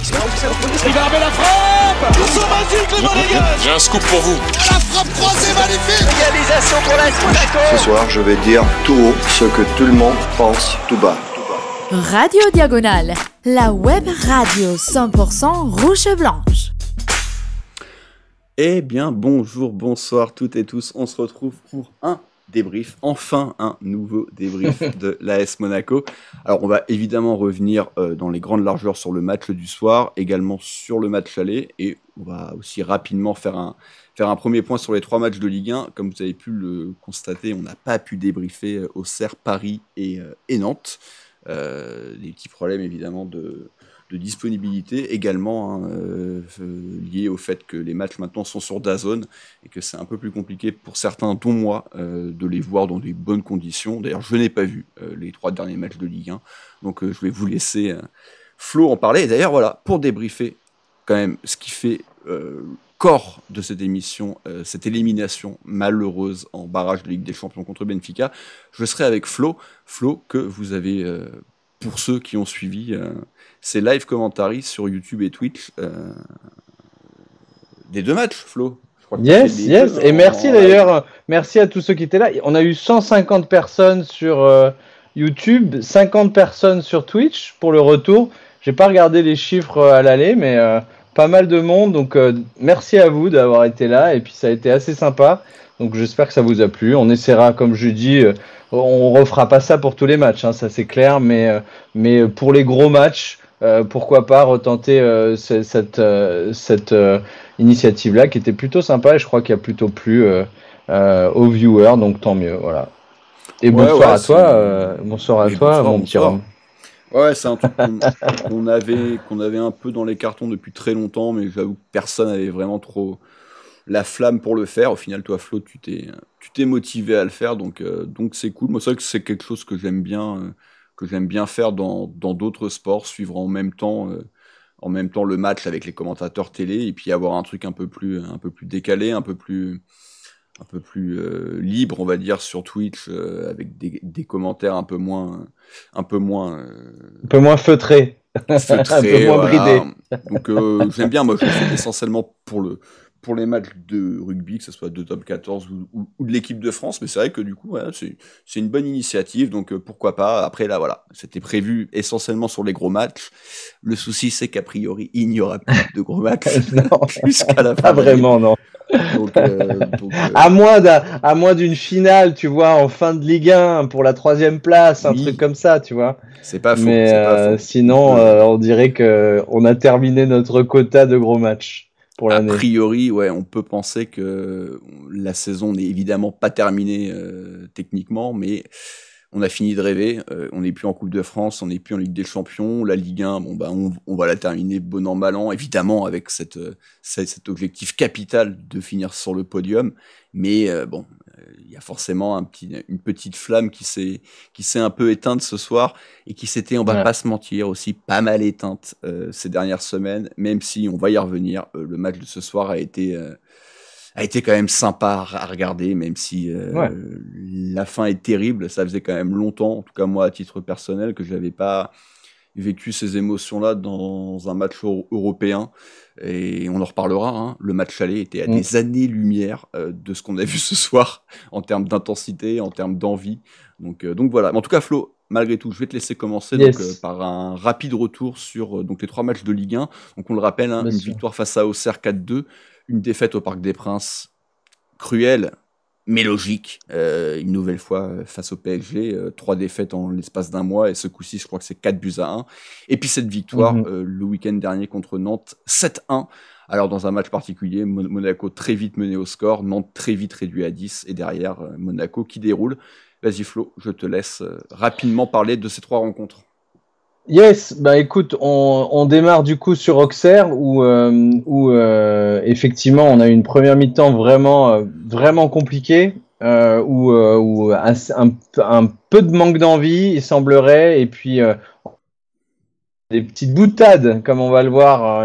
Il va remettre la frappe. Ils sont magiques les Monégasques. J'ai un scoop pour vous. La frappe croisée magnifique. Égalisation pour l'AS Monaco. Ce soir, je vais dire tout haut ce que tout le monde pense tout bas. Radio Diagonale, la web radio 100% rouge et blanche. Eh bien, bonjour, bonsoir toutes et tous. On se retrouve pour un débrief, enfin un nouveau débrief de l'AS Monaco. Alors, on va évidemment revenir dans les grandes largeurs sur le match du soir, également sur le match aller, et on va aussi rapidement faire un premier point sur les 3 matchs de Ligue 1. Comme vous avez pu le constater, on n'a pas pu débriefer Auxerre, Paris et Nantes. Des petits problèmes évidemment de disponibilité également liés au fait que les matchs maintenant sont sur DAZN et que c'est un peu plus compliqué pour certains dont moi de les voir dans des bonnes conditions. D'ailleurs je n'ai pas vu les 3 derniers matchs de Ligue 1, donc je vais vous laisser Flo en parler. Et d'ailleurs voilà, pour débriefer quand même ce qui fait corps de cette émission, cette élimination malheureuse en barrage de Ligue des Champions contre Benfica, je serai avec Flo, que vous avez, pour ceux qui ont suivi ces live commentaries sur YouTube et Twitch des 2 matchs, Flo. Yes, et merci d'ailleurs, merci à tous ceux qui étaient là. On a eu 150 personnes sur YouTube, 50 personnes sur Twitch pour le retour. J'ai pas regardé les chiffres à l'aller, mais pas mal de monde, donc merci à vous d'avoir été là, et puis ça a été assez sympa, donc j'espère que ça vous a plu. On essaiera, comme je dis, on refera pas ça pour tous les matchs, hein, ça c'est clair, mais pour les gros matchs, pourquoi pas retenter cette initiative-là, qui était plutôt sympa, et je crois qu'il a plutôt plu aux viewers, donc tant mieux, voilà. Et bonsoir à toi, mon petit Rome. Ouais, c'est un truc qu'on avait un peu dans les cartons depuis très longtemps, mais j'avoue que personne n'avait vraiment trop la flamme pour le faire. Au final, toi, Flo, tu t'es motivé à le faire, donc c'est cool. Moi, c'est vrai que c'est quelque chose que j'aime bien faire dans d'autres sports, suivre en même temps le match avec les commentateurs télé, et puis avoir un truc un peu plus décalé, un peu plus libre, on va dire, sur Twitch, avec des commentaires un peu moins feutrés, un peu moins bridés. Donc j'aime bien, moi je le fais essentiellement pour les matchs de rugby, que ce soit de top 14 ou de l'équipe de France, mais c'est vrai que du coup c'est une bonne initiative, donc pourquoi pas. Après là voilà, c'était prévu essentiellement sur les gros matchs. Le souci c'est qu'a priori il n'y aura plus de gros matchs jusqu'à la fin. Pas vraiment, non. À moins d'une finale, tu vois, en fin de Ligue 1 pour la 3e place, un truc comme ça, tu vois. C'est pas faux. Mais sinon, on dirait que on a terminé notre quota de gros matchs pour l'année. A priori, ouais, on peut penser que la saison n'est évidemment pas terminée techniquement, mais on a fini de rêver. On n'est plus en Coupe de France, on n'est plus en Ligue des Champions. La Ligue 1, on va la terminer bon an mal an, évidemment avec cet objectif capital de finir sur le podium. Mais il y a forcément une petite flamme qui s'est un peu éteinte ce soir, et qui s'était, on va pas se mentir, aussi pas mal éteinte ces dernières semaines. Même si on va y revenir, le match de ce soir a été quand même sympa à regarder, même si la fin est terrible. Ça faisait quand même longtemps, en tout cas moi à titre personnel, que je n'avais pas vécu ces émotions-là dans un match européen. Et on en reparlera, hein. Le match aller était à des années-lumière de ce qu'on a vu ce soir, en termes d'intensité, en termes d'envie. Donc voilà. Mais en tout cas, Flo, malgré tout, je vais te laisser commencer par un rapide retour sur les 3 matchs de Ligue 1. Donc on le rappelle, une victoire face à Auxerre 4-2, une défaite au Parc des Princes cruelle, mais logique, une nouvelle fois face au PSG, 3 défaites en l'espace d'un mois, et ce coup-ci je crois que c'est 4-1, et puis cette victoire le week-end dernier contre Nantes, 7-1. Alors dans un match particulier, Monaco très vite mené au score, Nantes très vite réduit à 10, et derrière Monaco qui déroule. Vas-y Flo, je te laisse rapidement parler de ces 3 rencontres. Yes, bah écoute, on démarre du coup sur Auxerre où effectivement on a eu une première mi-temps vraiment compliquée, où un peu de manque d'envie, il semblerait, et puis des petites boutades, comme on va le voir,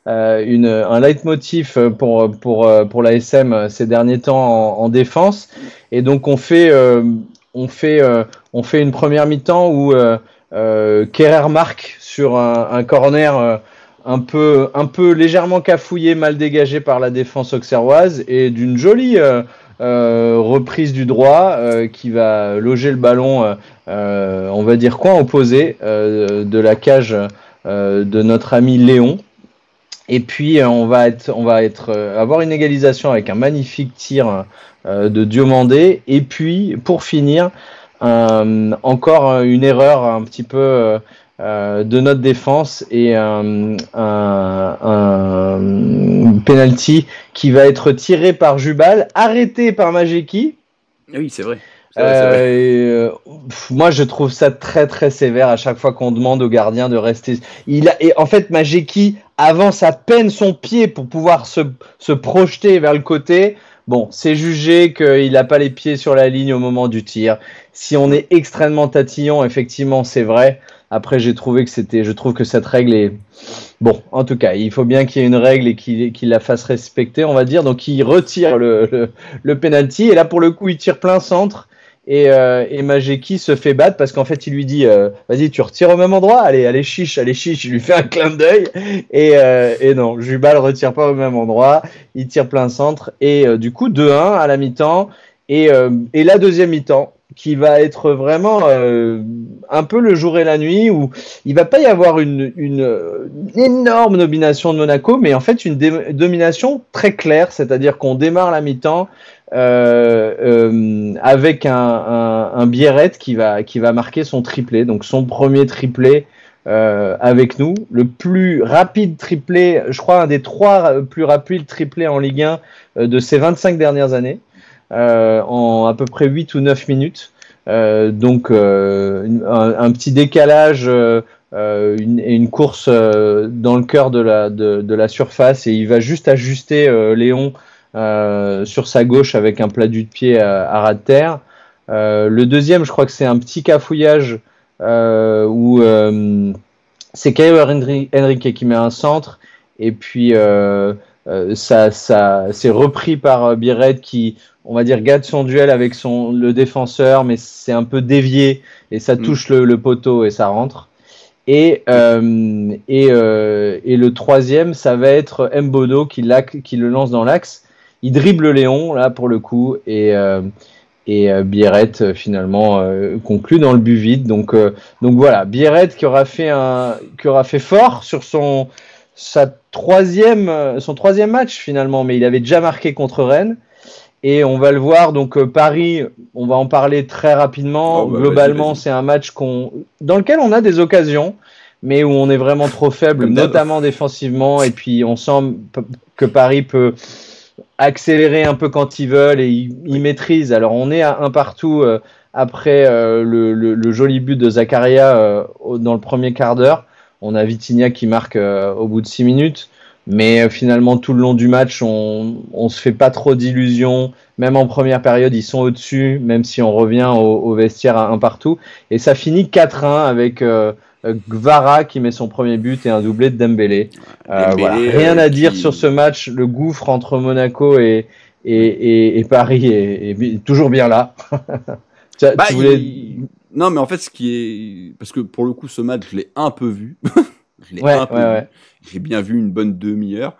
un leitmotiv pour la SM ces derniers temps en défense, et donc on fait une première mi-temps où Kerrer marque sur un corner un peu légèrement cafouillé, mal dégagé par la défense auxerroise, et d'une jolie reprise du droit qui va loger le ballon, on va dire coin opposé de la cage de notre ami Léon. Et puis on va avoir une égalisation avec un magnifique tir de Diomandé. Et puis pour finir, encore une erreur un petit peu de notre défense et un penalty qui va être tiré par Jubal, arrêté par Majeki. Oui, c'est vrai. Moi, je trouve ça très très sévère à chaque fois qu'on demande au gardien de rester. Et en fait, Majeki avance à peine son pied pour pouvoir se projeter vers le côté. Bon, c'est jugé qu'il n'a pas les pieds sur la ligne au moment du tir. Si on est extrêmement tatillon, effectivement, c'est vrai. Après, je trouve que cette règle est bon. En tout cas, il faut bien qu'il y ait une règle et qu'il la fasse respecter, on va dire. Donc, il retire le penalty. Et là, pour le coup, il tire plein centre. Et Majeki se fait battre parce qu'en fait, il lui dit vas-y, tu retires au même endroit. Allez, chiche. Il lui fait un clin d'œil. Et non, Jubal retire pas au même endroit. Il tire plein centre. Et du coup, 2-1 à la mi-temps. Et la deuxième mi-temps, qui va être vraiment un peu le jour et la nuit, où il va pas y avoir une énorme domination de Monaco, mais en fait une domination très claire, c'est-à-dire qu'on démarre la mi-temps avec un Biarrête qui va marquer son triplé, donc son premier triplé avec nous, le plus rapide triplé, je crois un des 3 plus rapides triplés en Ligue 1 de ces 25 dernières années. En à peu près 8 ou 9 minutes. Donc un petit décalage, une course dans le cœur de la surface, et il va juste ajuster Léon sur sa gauche avec un plat du pied à ras de terre. Le deuxième, je crois que c'est un petit cafouillage où c'est Caio Henrique qui met un centre, et puis ça c'est repris par Biarrette qui, on va dire, gâte son duel avec le défenseur, mais c'est un peu dévié et ça touche le poteau et ça rentre. Et le troisième, ça va être Mbodo qui le lance dans l'axe. Il dribble Léon là pour le coup, et Biarrette finalement conclut dans le but vide. Donc voilà, Biarrette qui aura fait fort sur son troisième match finalement, mais il avait déjà marqué contre Rennes. Et on va le voir, donc Paris, on va en parler très rapidement. Globalement, vas-y. C'est un match dans lequel on a des occasions, mais où on est vraiment trop faible, notamment défensivement. Et puis on sent que Paris peut accélérer un peu quand ils veulent, et ils maîtrisent. Alors on est à 1 partout après le joli but de Zakaria dans le premier quart d'heure. On a Vitinha qui marque au bout de 6 minutes. Mais finalement, tout le long du match, on se fait pas trop d'illusions. Même en première période, ils sont au-dessus, même si on revient au vestiaire à 1 partout. Et ça finit 4-1 avec Gvara qui met son premier but et un doublé de Dembélé. Voilà. Rien à dire sur ce match. Le gouffre entre Monaco et Paris est toujours bien là. tu voulais... Non, mais en fait, parce que pour le coup, ce match, je l'ai un peu vu. Vu. J'ai bien vu une bonne demi-heure,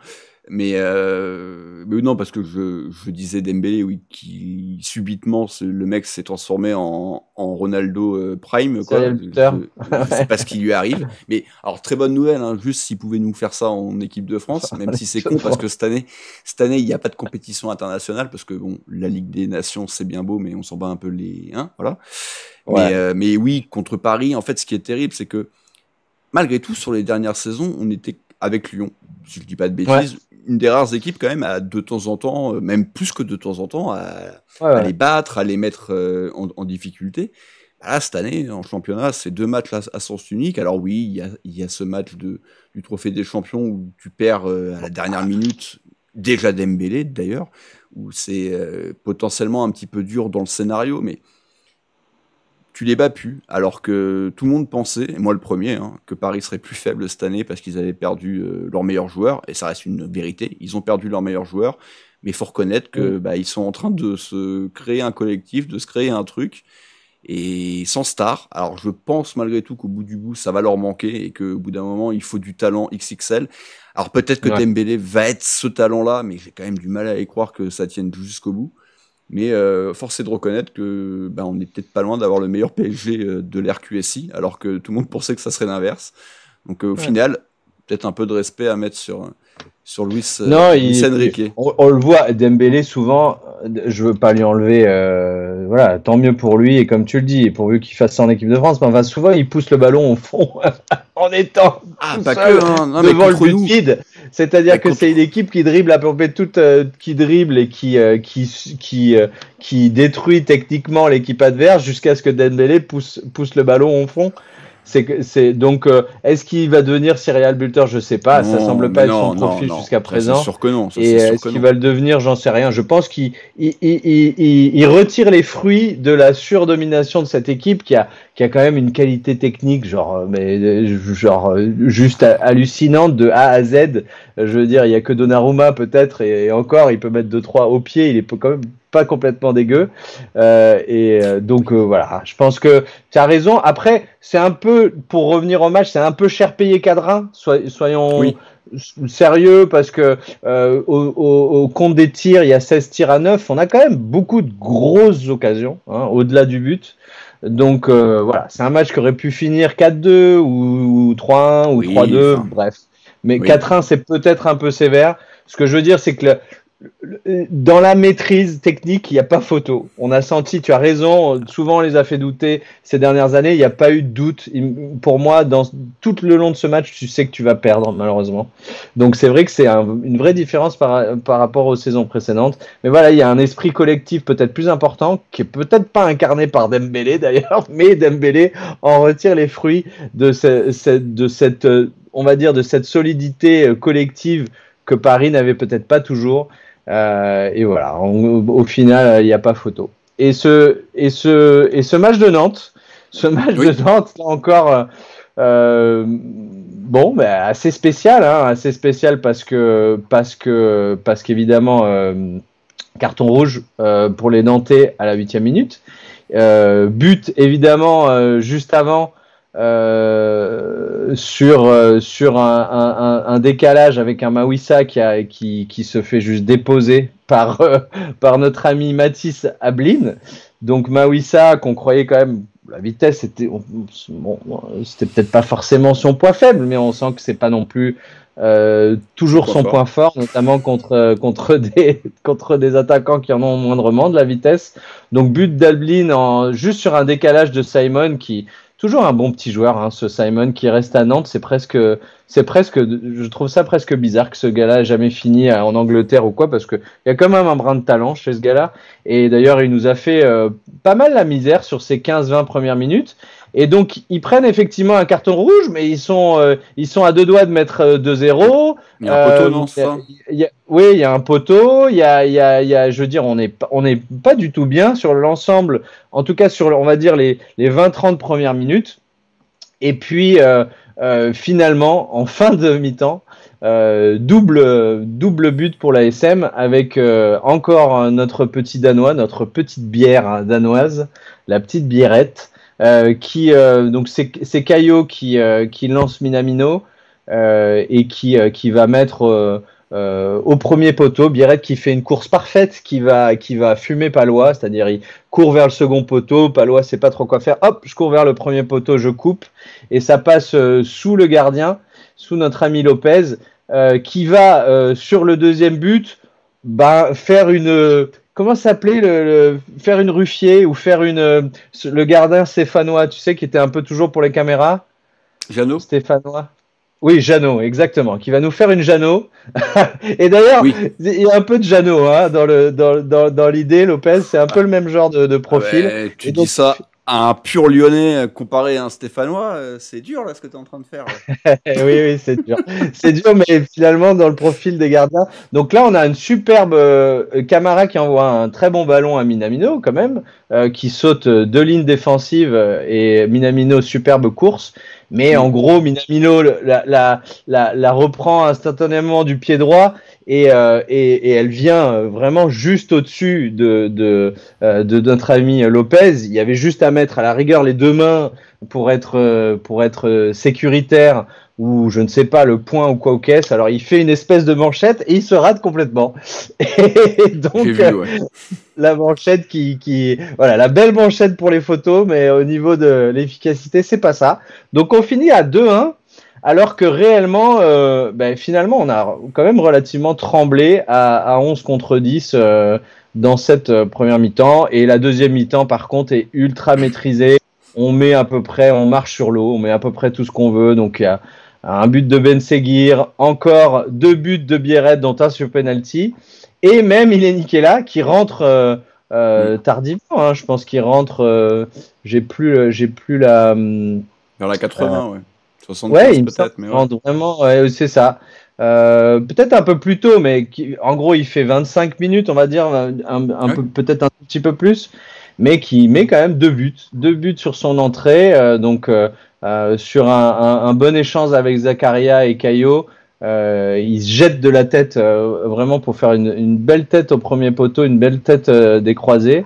mais non, parce que je disais Dembélé, oui, qui subitement le mec s'est transformé en Ronaldo Prime, quoi. Je sais pas ce qui lui arrive, mais alors très bonne nouvelle, hein, juste s'il pouvait nous faire ça en équipe de France, même si c'est con parce que cette année il n'y a pas de compétition internationale, parce que bon, la Ligue des Nations c'est bien beau, mais on s'en bat un peu voilà. Ouais. Mais oui, contre Paris, en fait, ce qui est terrible, c'est que malgré tout, sur les dernières saisons, on était avec Lyon, si je dis pas de bêtises, une des rares équipes quand même à de temps en temps, même plus que de temps en temps, à les battre, à les mettre en difficulté. Là, cette année, en championnat, c'est 2 matchs à sens unique. Alors oui, il y a ce match du Trophée des Champions où tu perds à la dernière minute, déjà Dembélé d'ailleurs, où c'est potentiellement un petit peu dur dans le scénario, mais tu les bats plus, alors que tout le monde pensait, et moi le premier, que Paris serait plus faible cette année parce qu'ils avaient perdu leurs meilleurs joueurs, et ça reste une vérité, ils ont perdu leurs meilleurs joueurs, mais il faut reconnaître que ils sont en train de se créer un collectif, de se créer un truc, et sans star. Alors je pense malgré tout qu'au bout du bout, ça va leur manquer et qu'au bout d'un moment, il faut du talent XXL. Alors peut-être que Dembélé va être ce talent-là, mais j'ai quand même du mal à y croire que ça tienne jusqu'au bout. Mais force est de reconnaître que on n'est peut-être pas loin d'avoir le meilleur PSG de l'ère QSI, alors que tout le monde pensait que ça serait l'inverse. Donc au final, peut-être un peu de respect à mettre sur Luis Enrique. On le voit, Dembélé souvent, je veux pas lui enlever, voilà, tant mieux pour lui, et comme tu le dis, pourvu qu'il fasse ça en équipe de France, mais enfin, souvent il pousse le ballon au fond en étant pas seul, que, hein. Non, devant mais le but vide. C'est-à-dire que c'est une équipe qui dribble à peu près toute, qui dribble et qui détruit techniquement l'équipe adverse jusqu'à ce que Dembélé pousse le ballon au fond. Donc, est-ce qu'il va devenir serial buteur? Je sais pas. Ça semble pas être son profil jusqu'à présent. C'est sûr que non. Et est-ce qu'il va le devenir? J'en sais rien. Je pense qu'il retire les fruits de la surdomination de cette équipe qui a quand même une qualité technique juste hallucinante de A à Z. Je veux dire, il y a que Donnarumma peut-être et encore, il peut mettre 2-3 au pied. Il est quand même pas complètement dégueu. Donc voilà, je pense que tu as raison. Après, c'est un peu, pour revenir au match, c'est un peu cher payé Cadrin. Soyons sérieux, parce que au compte des tirs, il y a 16 tirs à 9. On a quand même beaucoup de grosses occasions, au-delà du but. Donc voilà, c'est un match qui aurait pu finir 4-2 ou 3-1 ou 3-2, bref. Mais 4-1, c'est peut-être un peu sévère. Ce que je veux dire, c'est que dans la maîtrise technique, il n'y a pas photo. On a senti, tu as raison, souvent on les a fait douter ces dernières années, il n'y a pas eu de doute. Pour moi, tout le long de ce match, tu sais que tu vas perdre, malheureusement. Donc c'est vrai que c'est une vraie différence par rapport aux saisons précédentes. Mais voilà, il y a un esprit collectif peut-être plus important, qui est peut-être pas incarné par Dembélé d'ailleurs, mais Dembélé en retire les fruits de cette, on va dire, de cette solidité collective que Paris n'avait peut-être pas toujours. Et voilà, au final, il n'y a pas photo. Et ce match de Nantes, là encore, assez spécial, assez spécial parce qu'évidemment, carton rouge pour les Nantais à la 8e minute. But évidemment juste avant. Sur un décalage avec un Mawissa qui se fait juste déposer par notre ami Mathis Ablin. Donc Mawissa, qu'on croyait quand même, la vitesse c'était peut-être pas forcément son point faible, mais on sent que c'est pas non plus toujours son point fort, notamment contre des attaquants qui en ont moindrement de la vitesse. Donc but d'Ablin juste sur un décalage de Simon, qui toujours un bon petit joueur, ce Simon qui reste à Nantes. C'est presque, je trouve ça presque bizarre que ce gars-là ait jamais fini en Angleterre ou quoi, parce que il y a quand même un brin de talent chez ce gars-là. Et d'ailleurs, il nous a fait pas mal la misère sur ces 15-20 premières minutes. Et donc, ils prennent effectivement un carton rouge, mais ils sont à deux doigts de mettre 2-0. Il y a un poteau, non, c'est ça ? Oui, il y a un poteau. Je veux dire, on n'est pas du tout bien sur l'ensemble, en tout cas sur, on va dire, les 20-30 premières minutes. Et puis, finalement, en fin de mi-temps, double but pour l'ASM avec encore notre petit Danois, notre petite bière danoise, la petite biérette. Donc c'est Caillot qui lance Minamino et qui va mettre au premier poteau. Biérette qui fait une course parfaite, qui va fumer Palois, c'est-à-dire il court vers le second poteau, Palois sait pas trop quoi faire, hop, je cours vers le premier poteau, je coupe, et ça passe sous le gardien, sous notre ami Lopez, qui va sur le deuxième but faire une... Comment s'appelait faire une Ruffier ou faire le gardien stéphanois, tu sais, qui était un peu toujours pour les caméras. Jeannot. Stéphanois. Oui, Jeannot, exactement, qui va nous faire une Jeannot. Et d'ailleurs, il y a un peu de Jeannot dans l'idée. Lopez, c'est un peu le même genre de profil. Tu dis ça à un pur Lyonnais comparé à un Stéphanois, c'est dur là ce que tu es en train de faire. Oui, c'est dur. C'est dur, mais finalement dans le profil des gardiens. Donc là, on a une superbe Camara qui envoie un très bon ballon à Minamino quand même, qui saute deux lignes défensives et Minamino superbe course. Mais en gros, Minamino la reprend instantanément du pied droit et elle vient vraiment juste au-dessus de notre ami Lopez. Il y avait juste à mettre à la rigueur les deux mains pour être sécuritaire, ou je ne sais pas, le point ou quoi au caisse. Alors il fait une espèce de manchette et il se rate complètement. Et donc la manchette voilà, la belle manchette pour les photos, mais au niveau de l'efficacité, c'est pas ça. Donc on finit à 2-1, alors que réellement, finalement, on a quand même relativement tremblé à 11 contre 10 dans cette première mi-temps. Et la deuxième mi-temps, par contre, est ultra maîtrisée. On marche sur l'eau, on met à peu près tout ce qu'on veut. Donc il y a un but de Ben Seguir, encore 2 buts de Biarrette, dont un sur penalty, et même Ilenikela qui rentre tardivement. Hein, je pense qu'il rentre. J'ai plus la. Vers la 80, ouais. 75 peut-être, mais ouais. Vraiment, ouais, c'est ça. Peut-être un peu plus tôt, mais en gros, il fait 25 minutes, on va dire, peut-être un petit peu plus, mais qui met quand même 2 buts sur son entrée, sur un bon échange avec Zakaria et Caio. Il se jette de la tête vraiment pour faire une belle tête au premier poteau, une belle tête des croisés.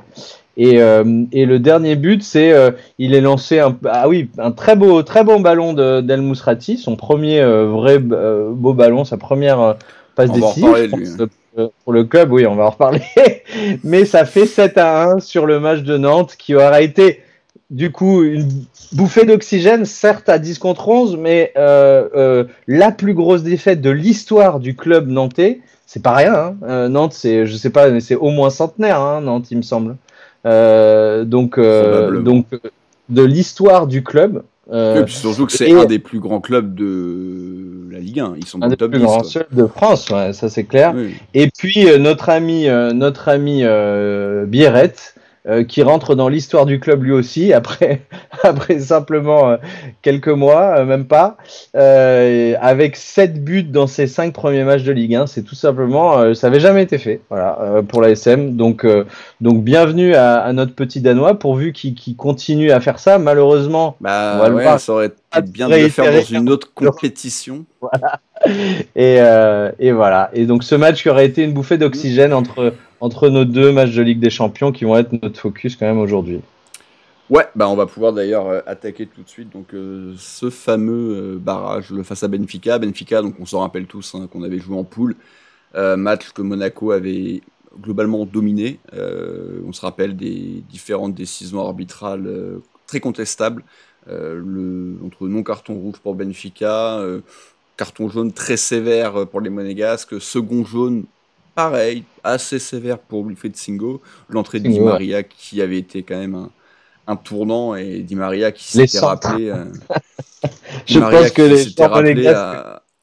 Et le dernier but, c'est il est lancé un très beau ballon d'El Mousrati, son premier vrai beau ballon, sa première passe décisive pour le club. Oui, on va en reparler. Mais ça fait 7-1 sur le match de Nantes, qui aura été du coup une bouffée d'oxygène, certes à 10 contre 11, mais la plus grosse défaite de l'histoire du club nantais. C'est pas rien, hein. Nantes, je sais pas, mais c'est au moins centenaire, hein, Nantes, il me semble. Donc de l'histoire du club. Et puis surtout que c'est un des plus grands clubs de la Ligue 1. Ils sont dans le top 10. Un des plus grands clubs de France, ouais, ça c'est clair. Oui. Et puis notre ami Biarrette, qui rentre dans l'histoire du club lui aussi, après simplement quelques mois, même pas, avec 7 buts dans ses 5 premiers matchs de Ligue 1. C'est tout simplement, ça n'avait jamais été fait, voilà, pour l'ASM. Donc bienvenue à notre petit Danois, pourvu qu'il continue à faire ça. Malheureusement, ça aurait été bien de le faire dans une autre compétition. Voilà. Et voilà. Et donc ce match qui aurait été une bouffée d'oxygène entre nos 2 matchs de Ligue des Champions, qui vont être notre focus quand même aujourd'hui. Ouais, on va pouvoir d'ailleurs attaquer tout de suite ce fameux barrage face à Benfica. Benfica, donc on s'en rappelle tous, hein, qu'on avait joué en poule, match que Monaco avait globalement dominé. On se rappelle des différentes décisions arbitrales très contestables, entre non-carton rouge pour Benfica, carton jaune très sévère pour les Monégasques, second jaune pareil, assez sévère pour Wilfried Singo, l'entrée de Di Maria qui avait été quand même un tournant, et Di Maria qui s'était rappelé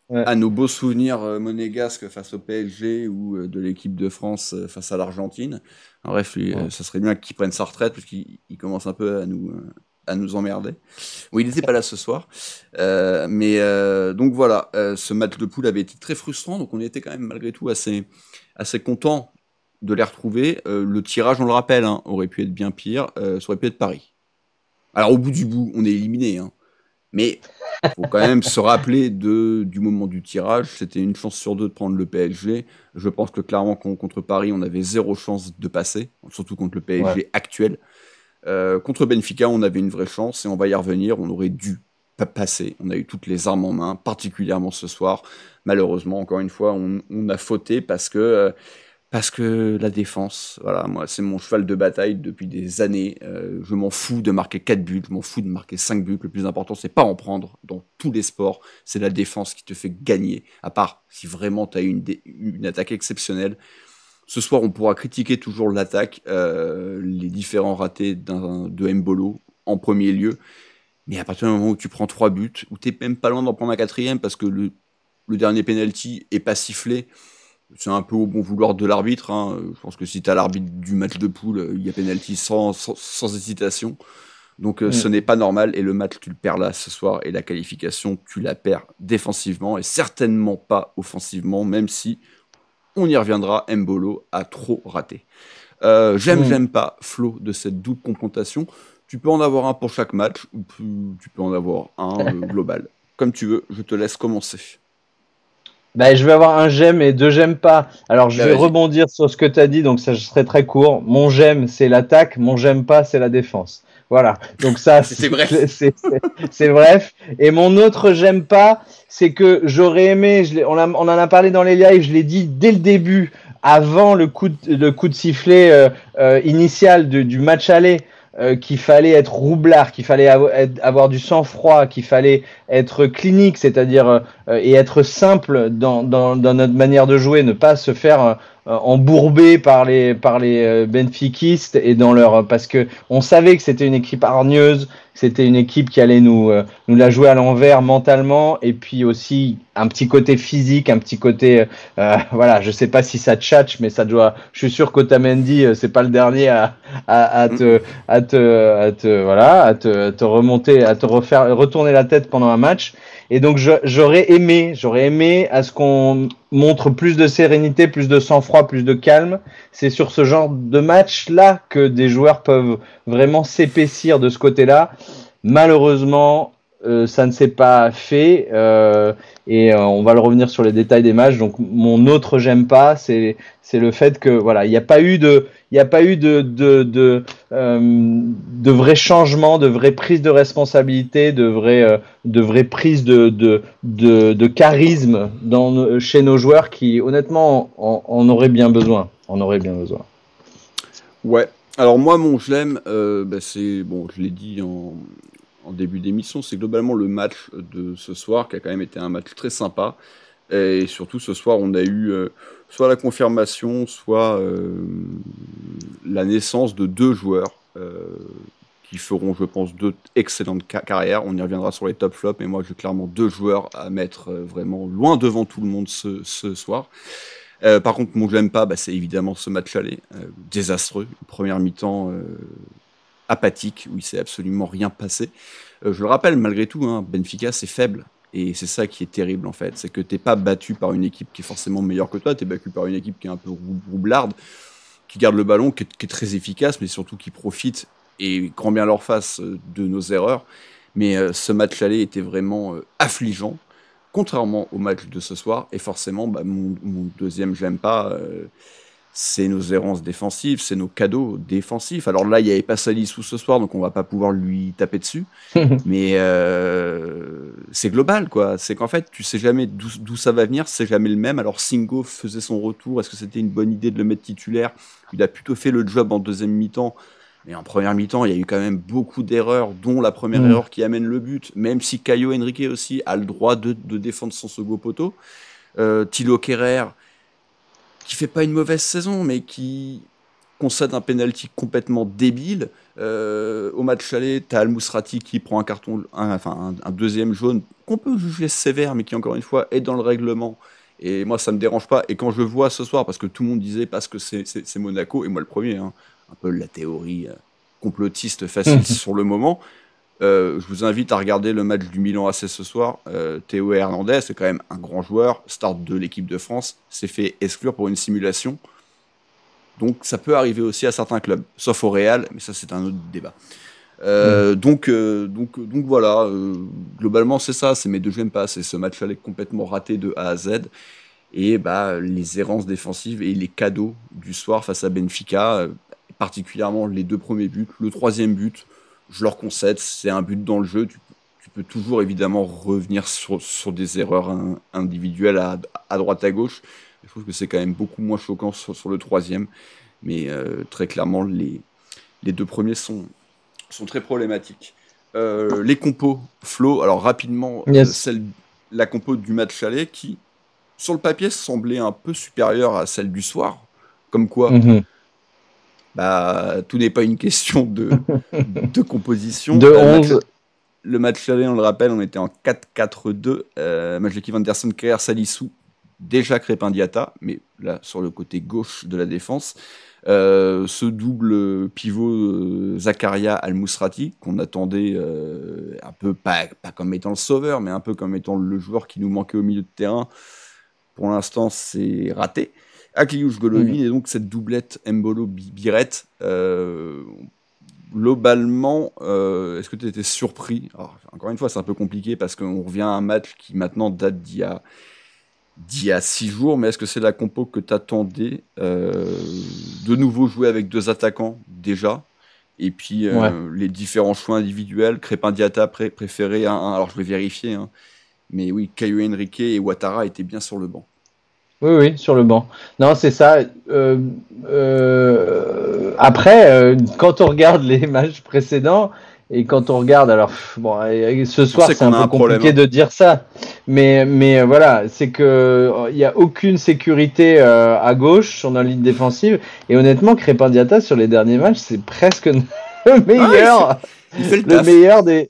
à nos beaux souvenirs monégasques face au PSG ou de l'équipe de France face à l'Argentine. Bref, ça serait bien qu'il prenne sa retraite, parce qu'il commence un peu à nous emmerder. Bon, il n'était pas là ce soir, donc voilà, ce match de poule avait été très frustrant, donc on était quand même malgré tout assez content de les retrouver. Le tirage, on le rappelle, hein, aurait pu être bien pire, ça aurait pu être Paris. Alors au bout du bout, on est éliminé, hein, mais il faut quand même se rappeler du moment du tirage. C'était une chance sur 2 de prendre le PSG. Je pense que clairement contre Paris, on avait 0 chance de passer, surtout contre le PSG actuel. Contre Benfica, on avait une vraie chance, et on va y revenir. On aurait dû passer. On a eu toutes les armes en main, particulièrement ce soir. Malheureusement, encore une fois, on a fauté parce que la défense, voilà, moi, c'est mon cheval de bataille depuis des années. Je m'en fous de marquer 4 buts, je m'en fous de marquer 5 buts. Le plus important, c'est pas en prendre dans tous les sports. C'est la défense qui te fait gagner, à part si vraiment tu as une attaque exceptionnelle. Ce soir, on pourra critiquer toujours l'attaque, les différents ratés de Mbolo en premier lieu. Mais à partir du moment où tu prends 3 buts, où tu n'es même pas loin d'en prendre un 4e, parce que le dernier penalty est pas sifflé, c'est un peu au bon vouloir de l'arbitre, hein. Je pense que si tu as l'arbitre du match de poule, il y a penalty sans hésitation. Donc ce n'est pas normal, et le match, tu le perds là ce soir, et la qualification, tu la perds défensivement, et certainement pas offensivement, même si, on y reviendra, Mbolo a trop raté. J'aime pas, Flo, de cette double confrontation. Tu peux en avoir un pour chaque match, ou tu peux en avoir un global. Comme tu veux, je te laisse commencer. Bah, je vais avoir un j'aime et deux j'aime pas. Alors, je vais rebondir sur ce que tu as dit, donc ça serait très court. Mon j'aime, c'est l'attaque, mon j'aime pas, c'est la défense. Voilà, donc ça, c'est bref. C'est bref. Et mon autre j'aime pas, c'est que j'aurais aimé, on en a parlé dans les lives, je l'ai dit dès le début, avant le coup de sifflet initial du match aller, qu'il fallait être roublard, qu'il fallait avoir du sang-froid, qu'il fallait être clinique, c'est-à-dire et être simple dans notre manière de jouer, ne pas se faire embourber par les benfiquistes et parce que on savait que c'était une équipe hargneuse, c'était une équipe qui allait nous la jouer à l'envers mentalement, et puis aussi un petit côté physique, un petit côté voilà, je sais pas si ça tchatche, mais ça doit, je suis sûr qu'Otamendi c'est pas le dernier à te remonter, à te retourner la tête pendant un match. Et donc j'aurais aimé à ce qu'on montre plus de sérénité, plus de sang-froid, plus de calme. C'est sur ce genre de match-là que des joueurs peuvent vraiment s'épaissir de ce côté-là. Malheureusement, ça ne s'est pas fait, et on va le revenir sur les détails des matchs. Donc mon autre j'aime pas, c'est le fait que voilà, il n'y a pas eu de vrais changements, de vraies prises de responsabilité, de vraies prises de charisme chez nos joueurs qui honnêtement en auraient bien besoin. Ouais. Alors moi, mon je l'aime, c'est bon, je l'ai dit en début d'émission, c'est globalement le match de ce soir qui a quand même été un match très sympa. Et surtout ce soir, on a eu soit la confirmation, soit la naissance de deux joueurs qui feront, je pense, deux excellentes carrières. On y reviendra sur les top flops, mais moi j'ai clairement deux joueurs à mettre vraiment loin devant tout le monde ce soir. Par contre, mon je l'aime pas, c'est évidemment ce match aller, désastreux, une première mi-temps apathique, où il s'est absolument rien passé. Je le rappelle, malgré tout, Benfica c'est faible, et c'est ça qui est terrible en fait, c'est que t'es pas battu par une équipe qui est forcément meilleure que toi, t'es battu par une équipe qui est un peu roublarde, qui garde le ballon, qui est très efficace, mais surtout qui profite, et grand bien leur face, de nos erreurs. Mais ce match aller était vraiment affligeant, contrairement au match de ce soir, et forcément, mon deuxième j'aime pas, c'est nos errances défensives, c'est nos cadeaux défensifs. Alors là, il n'y avait pas Salisu ce soir, donc on va pas pouvoir lui taper dessus. Mais c'est global, quoi. C'est qu'en fait, tu sais jamais d'où ça va venir, c'est jamais le même. Alors Singo faisait son retour, est-ce que c'était une bonne idée de le mettre titulaire? Il a plutôt fait le job en deuxième mi-temps. Mais en première mi-temps, il y a eu quand même beaucoup d'erreurs, dont la première erreur qui amène le but, même si Caio Henrique aussi a le droit de défendre son second poteau. Thilo Kehrer, qui fait pas une mauvaise saison, mais qui concède un penalty complètement débile. Au match aller, t'as Al-Mousrati qui prend un deuxième jaune, qu'on peut juger sévère, mais qui encore une fois est dans le règlement. Et moi, ça me dérange pas. Et quand je vois ce soir, parce que tout le monde disait parce que c'est Monaco, et moi le premier, un peu la théorie complotiste facile sur le moment, je vous invite à regarder le match du Milan AC ce soir. Théo Hernandez, c'est quand même un grand joueur, start de l'équipe de France, s'est fait exclure pour une simulation. Donc ça peut arriver aussi à certains clubs, sauf au Real, mais ça c'est un autre débat. Donc voilà, globalement c'est ça, c'est mes deux j'aime pas, c'est ce match là complètement raté de A à Z, et les errances défensives et les cadeaux du soir face à Benfica, particulièrement les deux premiers buts, le troisième but, je leur concède, c'est un but dans le jeu, tu peux toujours évidemment revenir sur des erreurs individuelles à droite à gauche. Je trouve que c'est quand même beaucoup moins choquant sur le troisième, mais très clairement les deux premiers sont très problématiques. Les compos, Flo, alors rapidement, la compo du match aller qui, sur le papier, semblait un peu supérieure à celle du soir, comme quoi tout n'est pas une question de composition. De 11. Le match aller, on le rappelle, on était en 4-4-2. Match d'équipe Anderson, Kehrer, Salisu, déjà Crépin Diatta, mais là sur le côté gauche de la défense. Ce double pivot Zakaria Al-Mousrati, qu'on attendait un peu, pas comme étant le sauveur, mais un peu comme étant le joueur qui nous manquait au milieu de terrain. Pour l'instant, c'est raté. Akliouche Golovin, et donc cette doublette Embolo-Biret, globalement, est-ce que tu étais surpris? Alors, encore une fois, c'est un peu compliqué parce qu'on revient à un match qui maintenant date d'il y a 6 jours, mais est-ce que c'est la compo que tu attendais de nouveau jouer avec 2 attaquants déjà? Et puis les différents choix individuels, Crépin Diatta préféré à un, alors je vais vérifier, hein, mais oui, Caio Henrique et Ouattara étaient bien sur le banc. Oui, sur le banc. Non, c'est ça. Après, quand on regarde les matchs précédents et quand on regarde, alors bon, ce soir c'est un peu compliqué de dire ça, mais voilà, c'est que il y a aucune sécurité à gauche sur notre ligne défensive et honnêtement, Crépin Diatta sur les derniers matchs, c'est presque le meilleur. Il fait le meilleur des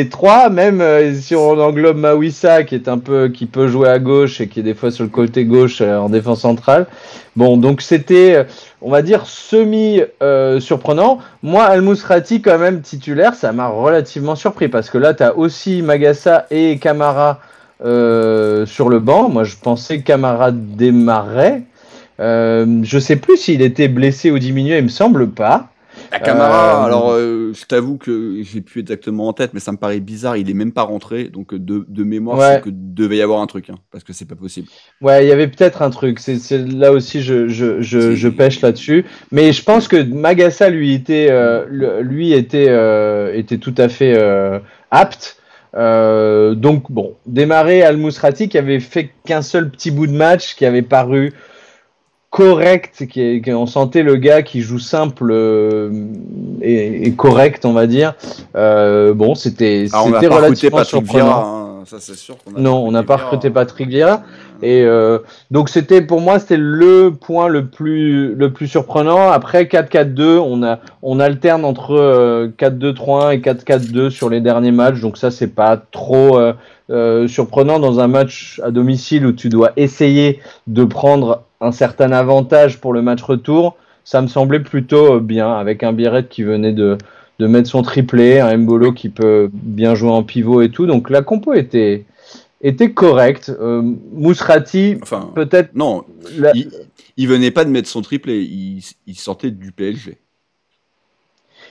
3, même si on englobe Mawissa qui peut jouer à gauche et qui est des fois sur le côté gauche en défense centrale. Bon, donc c'était, on va dire, surprenant. Moi, Al Mousrati quand même titulaire, ça m'a relativement surpris parce que là, tu as aussi Magassa et Camara sur le banc. Moi, je pensais que Camara démarrait. Je sais plus s'il était blessé ou diminué, il me semble pas. La Camara, alors je t'avoue que j'ai plus exactement en tête, mais ça me paraît bizarre, il est même pas rentré, donc de mémoire, c'est que devait y avoir un truc, hein, parce que c'est pas possible. Ouais, il y avait peut-être un truc, c'est là aussi je pêche là-dessus, mais je pense que Magassa lui était tout à fait apte. Donc bon, démarrer Al Mousrati qui avait fait qu'un seul petit bout de match, qui avait paru correct, on sentait le gars qui joue simple et correct, on va dire. Bon, c'était relativement surprenant. Ça c'est sûr. On n'a pas recruté Patrick Vieira. Et donc pour moi c'était le point le plus surprenant. Après 4-4-2, on alterne entre 4-2-3-1 et 4-4-2 sur les derniers matchs. Donc ça c'est pas trop surprenant dans un match à domicile où tu dois essayer de prendre un certain avantage pour le match retour. Ça me semblait plutôt bien, avec un Biret qui venait de mettre son triplé, un Mbolo qui peut bien jouer en pivot et tout. Donc la compo était correcte. Mousrati, peut-être... Non, il venait pas de mettre son triplé, il sortait du PSG.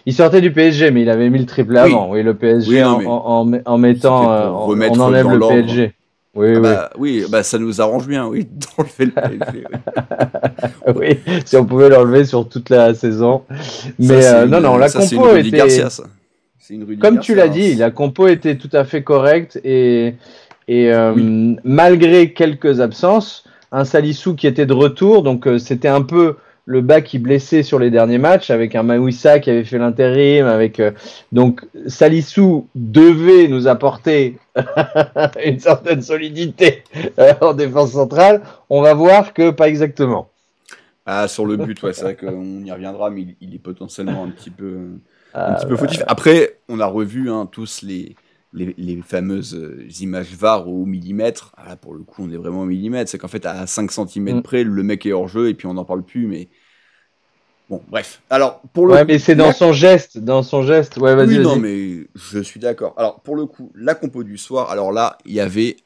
Il sortait du PSG, mais il avait mis le triplé avant. Oui, le PSG en mettant... on enlève le PSG. Oui, ça nous arrange bien, d'enlever le PSG. Oui, si on pouvait l'enlever sur toute la saison. Mais la compo était... Garcia, ça. Comme tu l'as dit, la compo était tout à fait correcte et malgré quelques absences, un Salissou qui était de retour, donc c'était un peu le bas qui blessait sur les derniers matchs, avec un Mawissa qui avait fait l'intérim, donc Salissou devait nous apporter une certaine solidité en défense centrale. On va voir que pas exactement. Sur le but, c'est vrai qu'on y reviendra, mais il est potentiellement un petit peu fautif. Après, on a revu tous les fameuses images VAR au millimètre. Là, pour le coup, on est vraiment au millimètre. C'est qu'en fait, à 5 cm près, le mec est hors jeu et puis on n'en parle plus. Mais bon, bref. Alors, pour le coup, mais c'est dans son geste. Ouais, vas-y. Non, mais je suis d'accord. Alors, pour le coup, la compo du soir, alors là, il y avait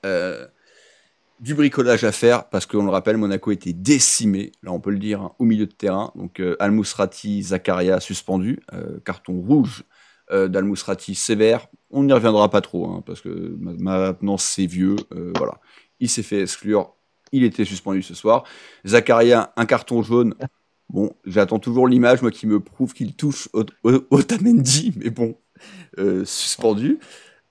du bricolage à faire parce qu'on le rappelle, Monaco était décimé, là on peut le dire, au milieu de terrain. Donc, Al Mousrati, Zakaria suspendu, carton rouge d'Al Mousrati sévère. On n'y reviendra pas trop, parce que maintenant c'est vieux. Voilà. Il s'est fait exclure. Il était suspendu ce soir. Zakaria, un carton jaune. Bon, j'attends toujours l'image, moi, qui me prouve qu'il touche Otamendi, mais bon, suspendu.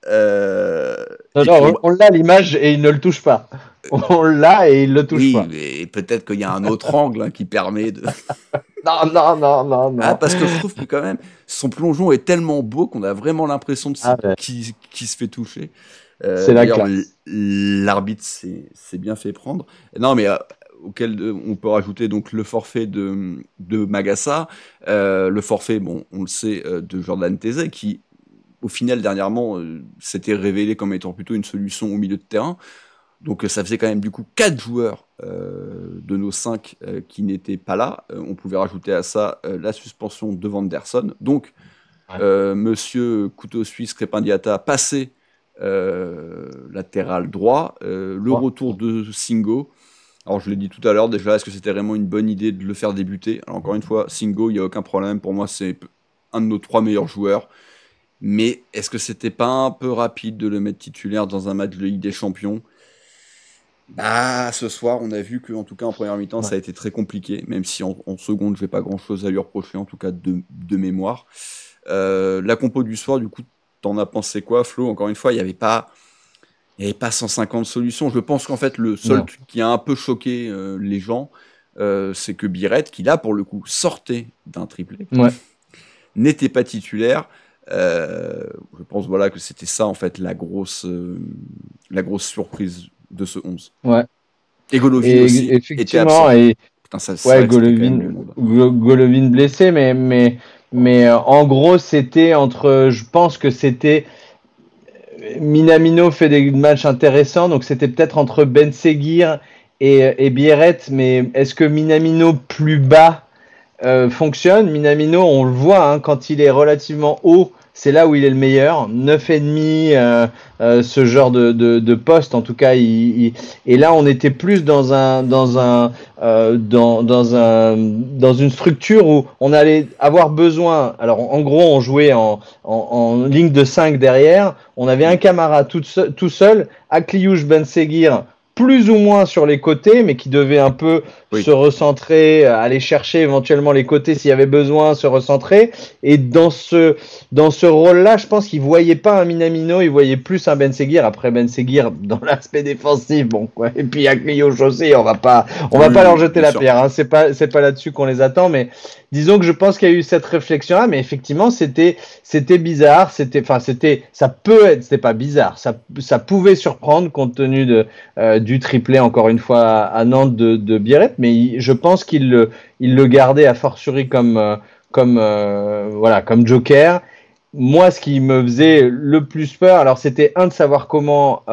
On l'a l'image et il ne le touche pas. On l'a et il le touche pas. Oui, mais peut-être qu'il y a un autre angle qui permet de... Non. Parce que je trouve que quand même, son plongeon est tellement beau qu'on a vraiment l'impression qu'il se fait toucher. C'est la classe. L'arbitre s'est bien fait prendre. Non, mais auquel on peut rajouter donc le forfait de Magassa, le forfait, bon, on le sait, de Jordan Taizé, qui, au final, dernièrement, s'était révélé comme étant plutôt une solution au milieu de terrain. Donc ça faisait quand même du coup 4 joueurs de nos 5 qui n'étaient pas là. On pouvait rajouter à ça la suspension de Vanderson. Donc monsieur Couteau Suisse Crépin Diatta passé latéral droit. Le retour de Singo. Alors je l'ai dit tout à l'heure déjà, est-ce que c'était vraiment une bonne idée de le faire débuter? Alors encore une fois, Singo, il n'y a aucun problème. Pour moi, c'est un de nos 3 meilleurs joueurs. Mais est-ce que c'était pas un peu rapide de le mettre titulaire dans un match de Ligue des Champions ? Bah, ce soir, on a vu qu'en tout cas en première mi-temps, ça a été très compliqué, même si en seconde, j'ai pas grand-chose à lui reprocher, en tout cas de mémoire. La compo du soir, du coup, t'en as pensé quoi, Flo ? Encore une fois, il n'y avait pas 150 solutions. Je pense qu'en fait, le seul truc qui a un peu choqué les gens, c'est que Biret, qui là, pour le coup, sortait d'un triplé, n'était pas titulaire. Je pense que c'était ça, en fait, la grosse surprise de ce 11. Ouais. Et Golovin aussi était absent. Putain, Golovin blessé, mais en gros, c'était je pense que c'était Minamino fait des matchs intéressants, donc c'était peut-être entre Ben Seguir et Biret, mais est-ce que Minamino plus bas fonctionne ? Minamino, on le voit, quand il est relativement haut, c'est là où il est le meilleur, 9,5, ce genre de poste, en tout cas, et là on était plus dans une structure où on allait avoir besoin, alors en gros on jouait en ligne de 5 derrière, on avait un Camara tout seul, Akliouche, Ben Seguir, plus ou moins sur les côtés, mais qui devait un peu se recentrer, aller chercher éventuellement les côtés s'il y avait besoin, se recentrer. Et dans ce rôle-là, je pense qu'il voyait pas un Minamino, il voyait plus un Ben Seguir. Après Ben Seguir, dans l'aspect défensif, bon quoi. Et puis Akliouche aussi, on va pas leur jeter la pierre. C'est pas là-dessus qu'on les attend, mais disons que je pense qu'il y a eu cette réflexion-là, mais effectivement, c'était bizarre. C'était pas bizarre. Ça pouvait surprendre compte tenu du triplé, encore une fois, à Nantes de Biret, mais je pense qu'il le gardait a fortiori comme joker. Moi, ce qui me faisait le plus peur, alors c'était de savoir comment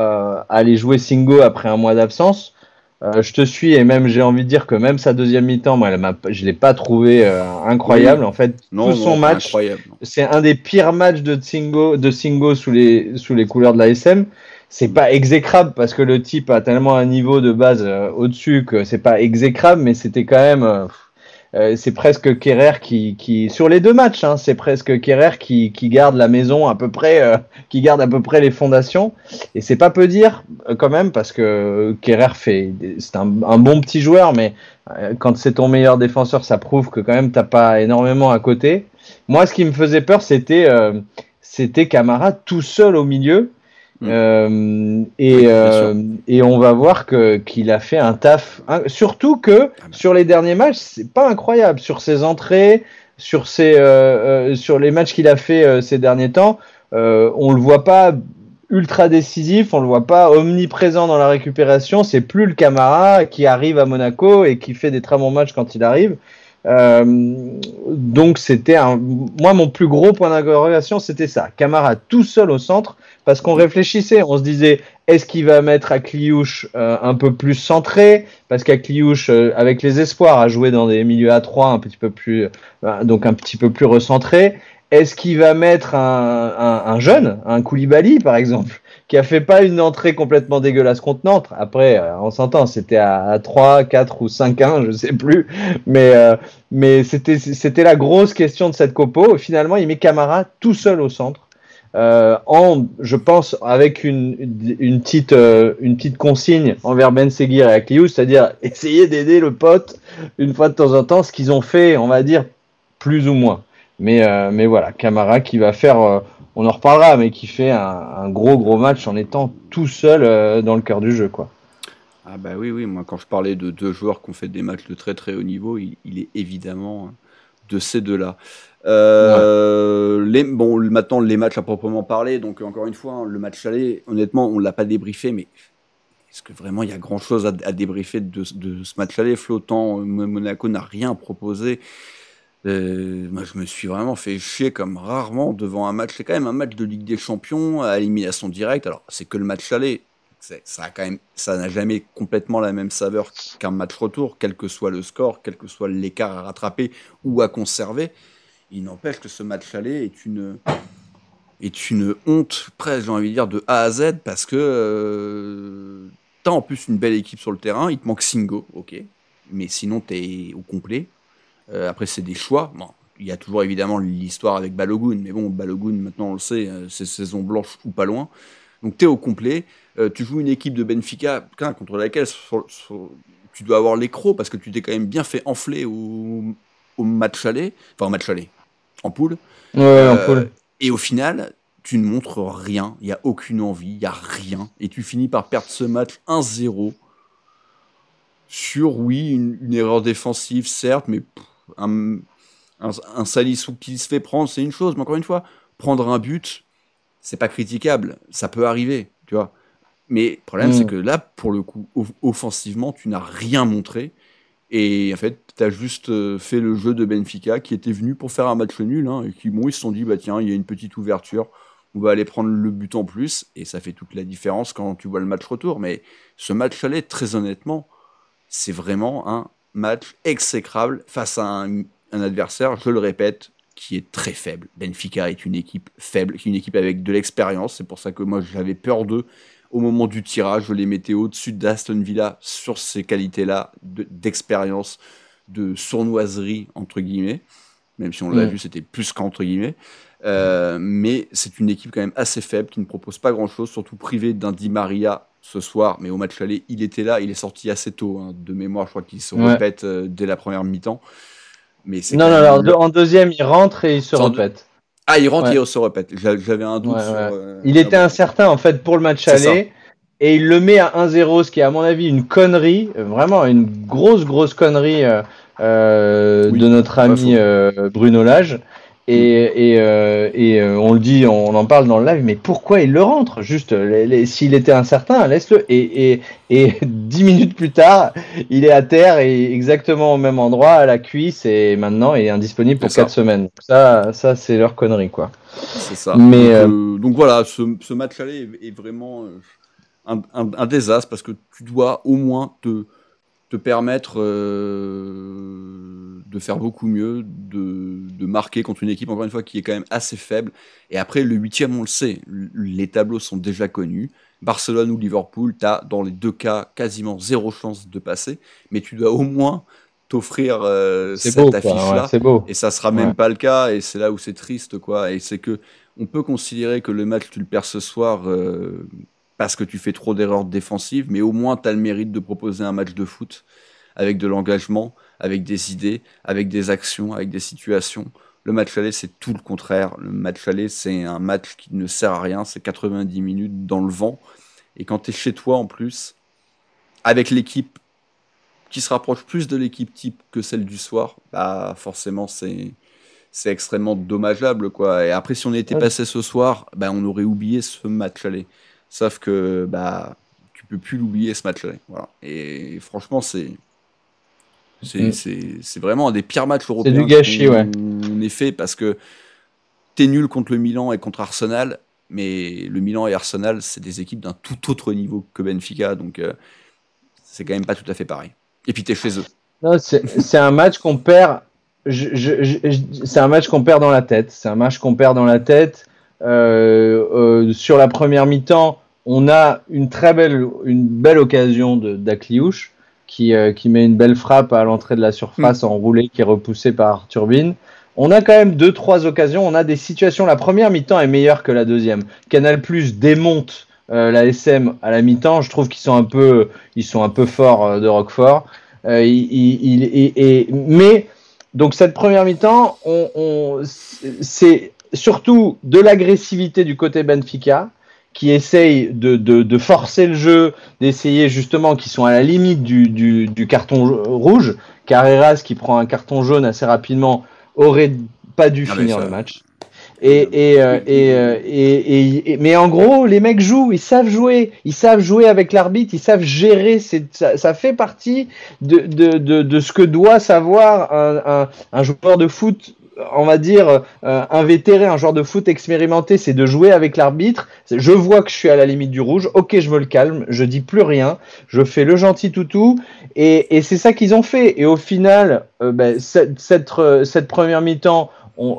aller jouer Singo après un mois d'absence. Je te suis, et même j'ai envie de dire que même sa deuxième mi-temps, moi, je l'ai pas trouvé incroyable. En fait, tout son match, c'est un des pires matchs de Singo sous les couleurs de la SM. C'est pas exécrable parce que le type a tellement un niveau de base au-dessus que c'est pas exécrable, mais c'était quand même c'est presque Kerrer qui sur les deux matchs, c'est presque Kerrer qui garde la maison à peu près, qui garde à peu près les fondations, et c'est pas peu dire quand même, parce que Kerrer c'est un bon petit joueur, mais quand c'est ton meilleur défenseur, ça prouve que quand même t'as pas énormément à côté. Moi, ce qui me faisait peur, c'était Camara tout seul au milieu. Et on va voir qu'il a fait un taf, surtout que sur les derniers matchs, c'est pas incroyable sur ses entrées, sur les matchs qu'il a fait ces derniers temps, on le voit pas ultra décisif, on le voit pas omniprésent dans la récupération. C'est plus le Camara qui arrive à Monaco et qui fait des très bons matchs quand il arrive. Donc moi, mon plus gros point d'interrogation, c'était ça, Camara tout seul au centre, parce qu'on réfléchissait, on se disait, est-ce qu'il va mettre Akliouche un peu plus centré, parce qu'Akliouche, avec les espoirs, a joué dans des milieux à 3 un petit peu plus recentré. Est-ce qu'il va mettre un jeune, un Koulibaly par exemple, qui a fait pas une entrée complètement dégueulasse contre Nantes? Après, on s'entend, c'était à 3, 4 ou 5-1, je sais plus. Mais c'était la grosse question de cette compo. Finalement, il met Camara tout seul au centre. Je pense, avec une petite consigne envers Ben Seguir et Akliouche, c'est-à-dire essayer d'aider le pote une fois de temps en temps, ce qu'ils ont fait, on va dire, plus ou moins. Mais voilà, Camara qui va faire, on en reparlera, mais qui fait un gros match en étant tout seul dans le cœur du jeu, quoi. Ah bah oui, moi quand je parlais de deux joueurs qui ont fait des matchs de très très haut niveau, il est évidemment de ces deux-là. Maintenant les matchs à proprement parler, donc encore une fois, le match aller, honnêtement, on ne l'a pas débriefé, mais est-ce que vraiment il y a grand-chose à débriefer de ce match aller? Flottant, Monaco n'a rien proposé. Moi, je me suis vraiment fait chier comme rarement devant un match. C'est quand même un match de Ligue des Champions à élimination directe. Alors, c'est que le match aller. Ça n'a jamais complètement la même saveur qu'un match retour, quel que soit le score, quel que soit l'écart à rattraper ou à conserver. Il n'empêche que ce match aller est une honte, presque, j'ai envie de dire, de A à Z, parce que t'as en plus une belle équipe sur le terrain. Il te manque Singo, ok, mais sinon t'es au complet. Après, c'est des choix. Bon, il y a toujours évidemment l'histoire avec Balogun, mais bon, Balogun, maintenant on le sait, c'est saison blanche ou pas loin. Donc tu es au complet, tu joues une équipe de Benfica contre laquelle tu dois avoir les crocs parce que tu t'es quand même bien fait enfler au match aller, en poule. Ouais, en poule. Et au final, tu ne montres rien, il n'y a aucune envie, il n'y a rien, et tu finis par perdre ce match 1-0 sur, oui, une erreur défensive, certes, mais un Salissou qui se fait prendre, c'est une chose, mais encore une fois, prendre un but, c'est pas critiquable, ça peut arriver, tu vois. Mais le problème, c'est que là, pour le coup, offensivement, tu n'as rien montré, et en fait, tu as juste fait le jeu de Benfica, qui était venu pour faire un match nul, et qui, ils se sont dit, bah tiens, il y a une petite ouverture, on va aller prendre le but en plus, et ça fait toute la différence quand tu vois le match retour. Mais ce match aller, très honnêtement, c'est vraiment un match exécrable face à un adversaire, je le répète, qui est très faible. Benfica est une équipe faible, une équipe avec de l'expérience. C'est pour ça que moi, j'avais peur d'eux. Au moment du tirage, je les mettais au-dessus d'Aston Villa sur ces qualités-là d'expérience, de sournoiserie, entre guillemets. Même si on l'a vu, c'était plus qu'entre guillemets. Mais c'est une équipe quand même assez faible, qui ne propose pas grand-chose, surtout privé d'un Di Maria ce soir, mais au match aller, il était là, il est sorti assez tôt, de mémoire, je crois qu'il se répète dès la première mi-temps. Mais c'est en deuxième, il rentre et il se répète. Ah, il rentre et il se répète. J'avais un doute sur... il était incertain, en fait, pour le match aller, et il le met à 1-0, ce qui est, à mon avis, une connerie, vraiment une grosse connerie de notre ami Bruno Lage. Et on le dit, on en parle dans le live, mais pourquoi il le rentre? Juste, s'il était incertain, laisse-le. Et 10 minutes plus tard, il est à terre et exactement au même endroit, à la cuisse, et maintenant il est indisponible pour 4 semaines. Ça c'est leur connerie, quoi. C'est ça. Mais, donc voilà, ce match aller est vraiment un désastre, parce que tu dois au moins te permettre de faire beaucoup mieux, de marquer contre une équipe, encore une fois, qui est quand même assez faible. Et après, le 8e, on le sait, les tableaux sont déjà connus. Barcelone ou Liverpool, tu as dans les deux cas quasiment 0 chance de passer, mais tu dois au moins t'offrir cette affiche-là. Et ça sera même pas le cas, et c'est là où c'est triste, quoi. Et c'est que on peut considérer que le match, tu le perds ce soir parce que tu fais trop d'erreurs défensives, mais au moins tu as le mérite de proposer un match de foot avec de l'engagement, avec des idées, avec des actions, avec des situations. Le match aller, c'est tout le contraire. Le match aller, c'est un match qui ne sert à rien, c'est 90 minutes dans le vent. Et quand tu es chez toi en plus, avec l'équipe qui se rapproche plus de l'équipe type que celle du soir, bah forcément c'est extrêmement dommageable, quoi. Et après, si on était passé ce soir, bah, on aurait oublié ce match aller. Sauf que bah tu peux plus l'oublier, ce match-là. Voilà. Et franchement, c'est vraiment un des pires matchs européens. C'est du gâchis, qu'on ait fait, parce que t'es nul contre le Milan et contre Arsenal, mais le Milan et Arsenal, c'est des équipes d'un tout autre niveau que Benfica, donc c'est quand même pas tout à fait pareil. Et puis t'es chez eux. Non, c'est un match qu'on perd. C'est un match qu'on perd dans la tête. C'est un match qu'on perd dans la tête. Sur la première mi-temps, on a une belle occasion d'Akliouche qui met une belle frappe à l'entrée de la surface enroulée, qui est repoussée par Turbine. On a quand même 2-3 occasions, on a des situations. La première mi-temps est meilleure que la deuxième. Canal+ démonte la SM à la mi-temps. Je trouve qu'ils sont un peu forts de Roquefort. Mais donc cette première mi-temps, c'est surtout de l'agressivité du côté Benfica, qui essaye de forcer le jeu, d'essayer justement, qui sont à la limite du carton rouge. Carreras, qui prend un carton jaune assez rapidement, aurait pas dû finir le match. Mais en gros, les mecs jouent, ils savent jouer avec l'arbitre, ils savent gérer. Ça fait partie de ce que doit savoir un joueur de foot, on va dire invétéré, un joueur de foot expérimenté, c'est de jouer avec l'arbitre. Je vois que je suis à la limite du rouge, ok, je me le calme, je dis plus rien, je fais le gentil toutou, et c'est ça qu'ils ont fait. Et au final, cette première mi-temps,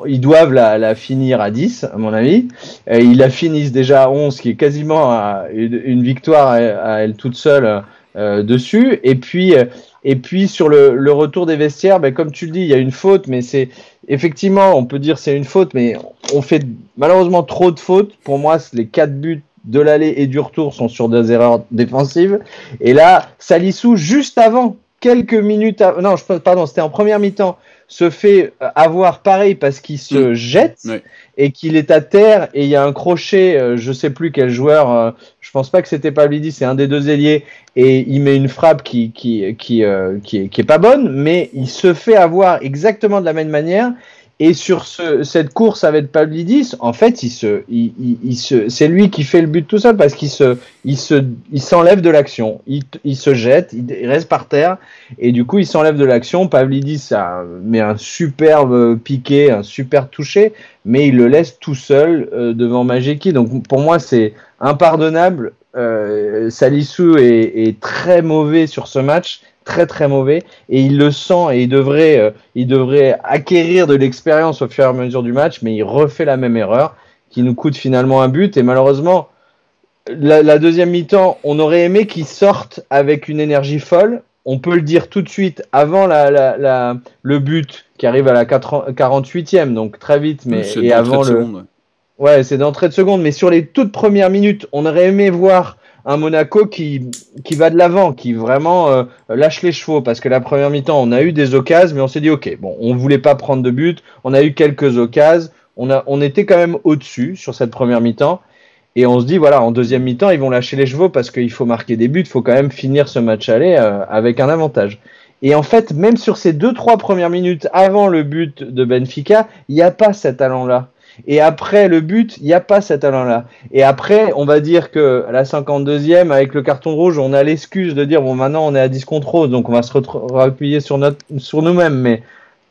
ils doivent la finir à 10, à mon avis. Ils la finissent déjà à 11, qui est quasiment une victoire à elle toute seule dessus. Et puis sur le retour des vestiaires, comme tu le dis, il y a une faute, mais c'est effectivement, on peut dire c'est une faute, mais on fait malheureusement trop de fautes. Pour moi, les 4 buts de l'aller et du retour sont sur des erreurs défensives. Et là, Salisu, juste avant, quelques minutes, c'était en première mi-temps, se fait avoir pareil parce qu'il se jette et qu'il est à terre et il y a un crochet, je sais plus quel joueur, je pense pas que c'était Pavlidis, c'est un des 2 ailiers et il met une frappe qui est pas bonne, mais il se fait avoir exactement de la même manière. Et sur cette course avec Pavlidis, en fait, c'est lui qui fait le but tout seul parce qu'il s'enlève de l'action. Il se jette, il reste par terre et du coup, il s'enlève de l'action. Pavlidis met un superbe piqué, un super touché, mais il le laisse tout seul devant Majeki. Donc pour moi, c'est impardonnable. Salisu est très mauvais sur ce match. Très très mauvais et il le sent et il devrait acquérir de l'expérience au fur et à mesure du match, mais il refait la même erreur qui nous coûte finalement un but. Et malheureusement la deuxième mi-temps, on aurait aimé qu'il sorte avec une énergie folle. On peut le dire tout de suite avant le but qui arrive à la 48e, donc très vite, mais et avant c'est d'entrée de seconde, mais sur les toutes premières minutes, on aurait aimé voir un Monaco qui va de l'avant, qui vraiment lâche les chevaux, parce que la première mi-temps, on a eu des occasions, mais on s'est dit, ok, bon, on voulait pas prendre de but, on a eu quelques occasions, on était quand même au-dessus sur cette première mi-temps, et on se dit, voilà, en deuxième mi-temps, ils vont lâcher les chevaux, parce qu'il faut marquer des buts, il faut quand même finir ce match aller avec un avantage. Et en fait, même sur ces 2-3 premières minutes avant le but de Benfica, il n'y a pas cet talent-là. Et après le but, il n'y a pas cet talent-là. Et après, on va dire que à la 52e, avec le carton rouge, on a l'excuse de dire bon, maintenant on est à 10 contre 11, donc on va se appuyer sur nous-mêmes. Mais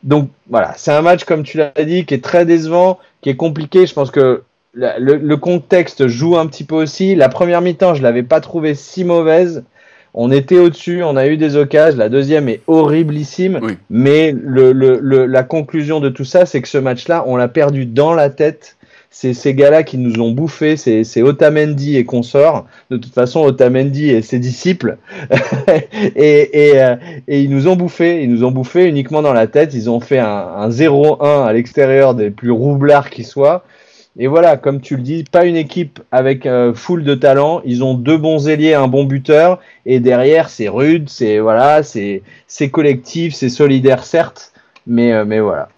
donc voilà, c'est un match, comme tu l'as dit, qui est très décevant, qui est compliqué. Je pense que le contexte joue un petit peu aussi. La première mi-temps, je l'avais pas trouvée si mauvaise. On était au-dessus, on a eu des occasions. La deuxième est horriblissime, mais la conclusion de tout ça, c'est que ce match-là, on l'a perdu dans la tête. C'est ces gars-là qui nous ont bouffé, c'est Otamendi et consorts. De toute façon, Otamendi et ses disciples, et ils nous ont bouffé uniquement dans la tête. Ils ont fait un 0-1 à l'extérieur des plus roublards qui soient. Et voilà, comme tu le dis, pas une équipe avec full de talent. Ils ont 2 bons ailiers, un bon buteur, et derrière c'est rude, c'est collectif, c'est solidaire certes, mais voilà.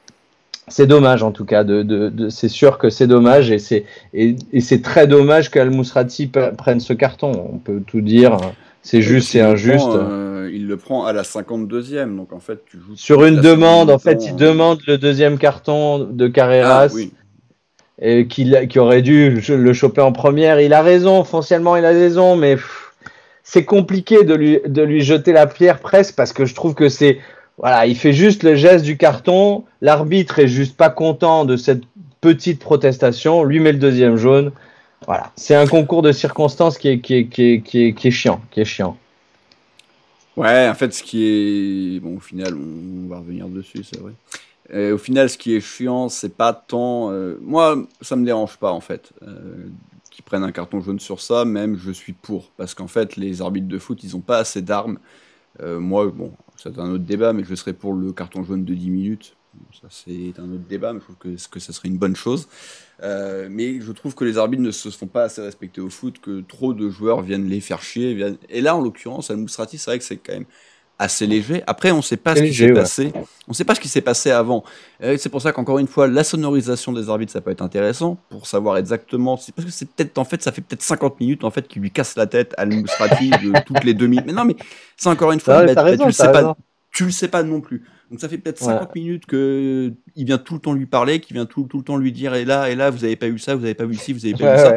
C'est dommage en tout cas. C'est sûr que c'est dommage et c'est très dommage qu'Al Musrati prenne ce carton. On peut tout dire. C'est juste, c'est injuste. Il le prend à la 52e, donc en fait tu joues sur une demande. En fait, il demande le deuxième carton de Carreras. Ah, oui. Et qui aurait dû le choper en première. Il a raison, foncièrement il a raison, mais c'est compliqué de lui jeter la pierre presque, parce que je trouve que il fait juste le geste du carton, l'arbitre est juste pas content de cette petite protestation, lui met le deuxième jaune. Voilà, c'est un concours de circonstances qui est chiant, Ouais, en fait, ce qui est bon, au final, on va revenir dessus, c'est vrai. Au final, ce qui est chiant, c'est pas tant. Moi, ça me dérange pas en fait qu'ils prennent un carton jaune sur ça. Même, je suis pour, parce qu'en fait, les arbitres de foot, ils ont pas assez d'armes. Moi, bon, c'est un autre débat, mais je serais pour le carton jaune de 10 minutes. Ça, c'est un autre débat, mais je trouve que ça serait une bonne chose. Mais je trouve que les arbitres ne se font pas assez respecter au foot, que trop de joueurs viennent les faire chier. Et là, en l'occurrence, Al Musrati, c'est vrai que c'est quand même assez léger. Après, on ne sait pas ce qui s'est passé. On ne sait pas ce qui s'est passé avant. C'est pour ça qu'encore une fois, la sonorisation des arbitres, ça peut être intéressant pour savoir exactement. Parce que c'est peut-être, en fait, ça fait peut-être 50 minutes en fait qu'il lui casse la tête à Al Musrati de toutes les 2 minutes. Mais non, mais c'est encore une fois, tu le sais pas non plus. Donc ça fait peut-être 50 minutes qu'il vient tout le temps lui parler, qu'il vient tout le temps lui dire et là, vous avez pas eu ça, vous avez pas vu ci, vous avez pas vu ça.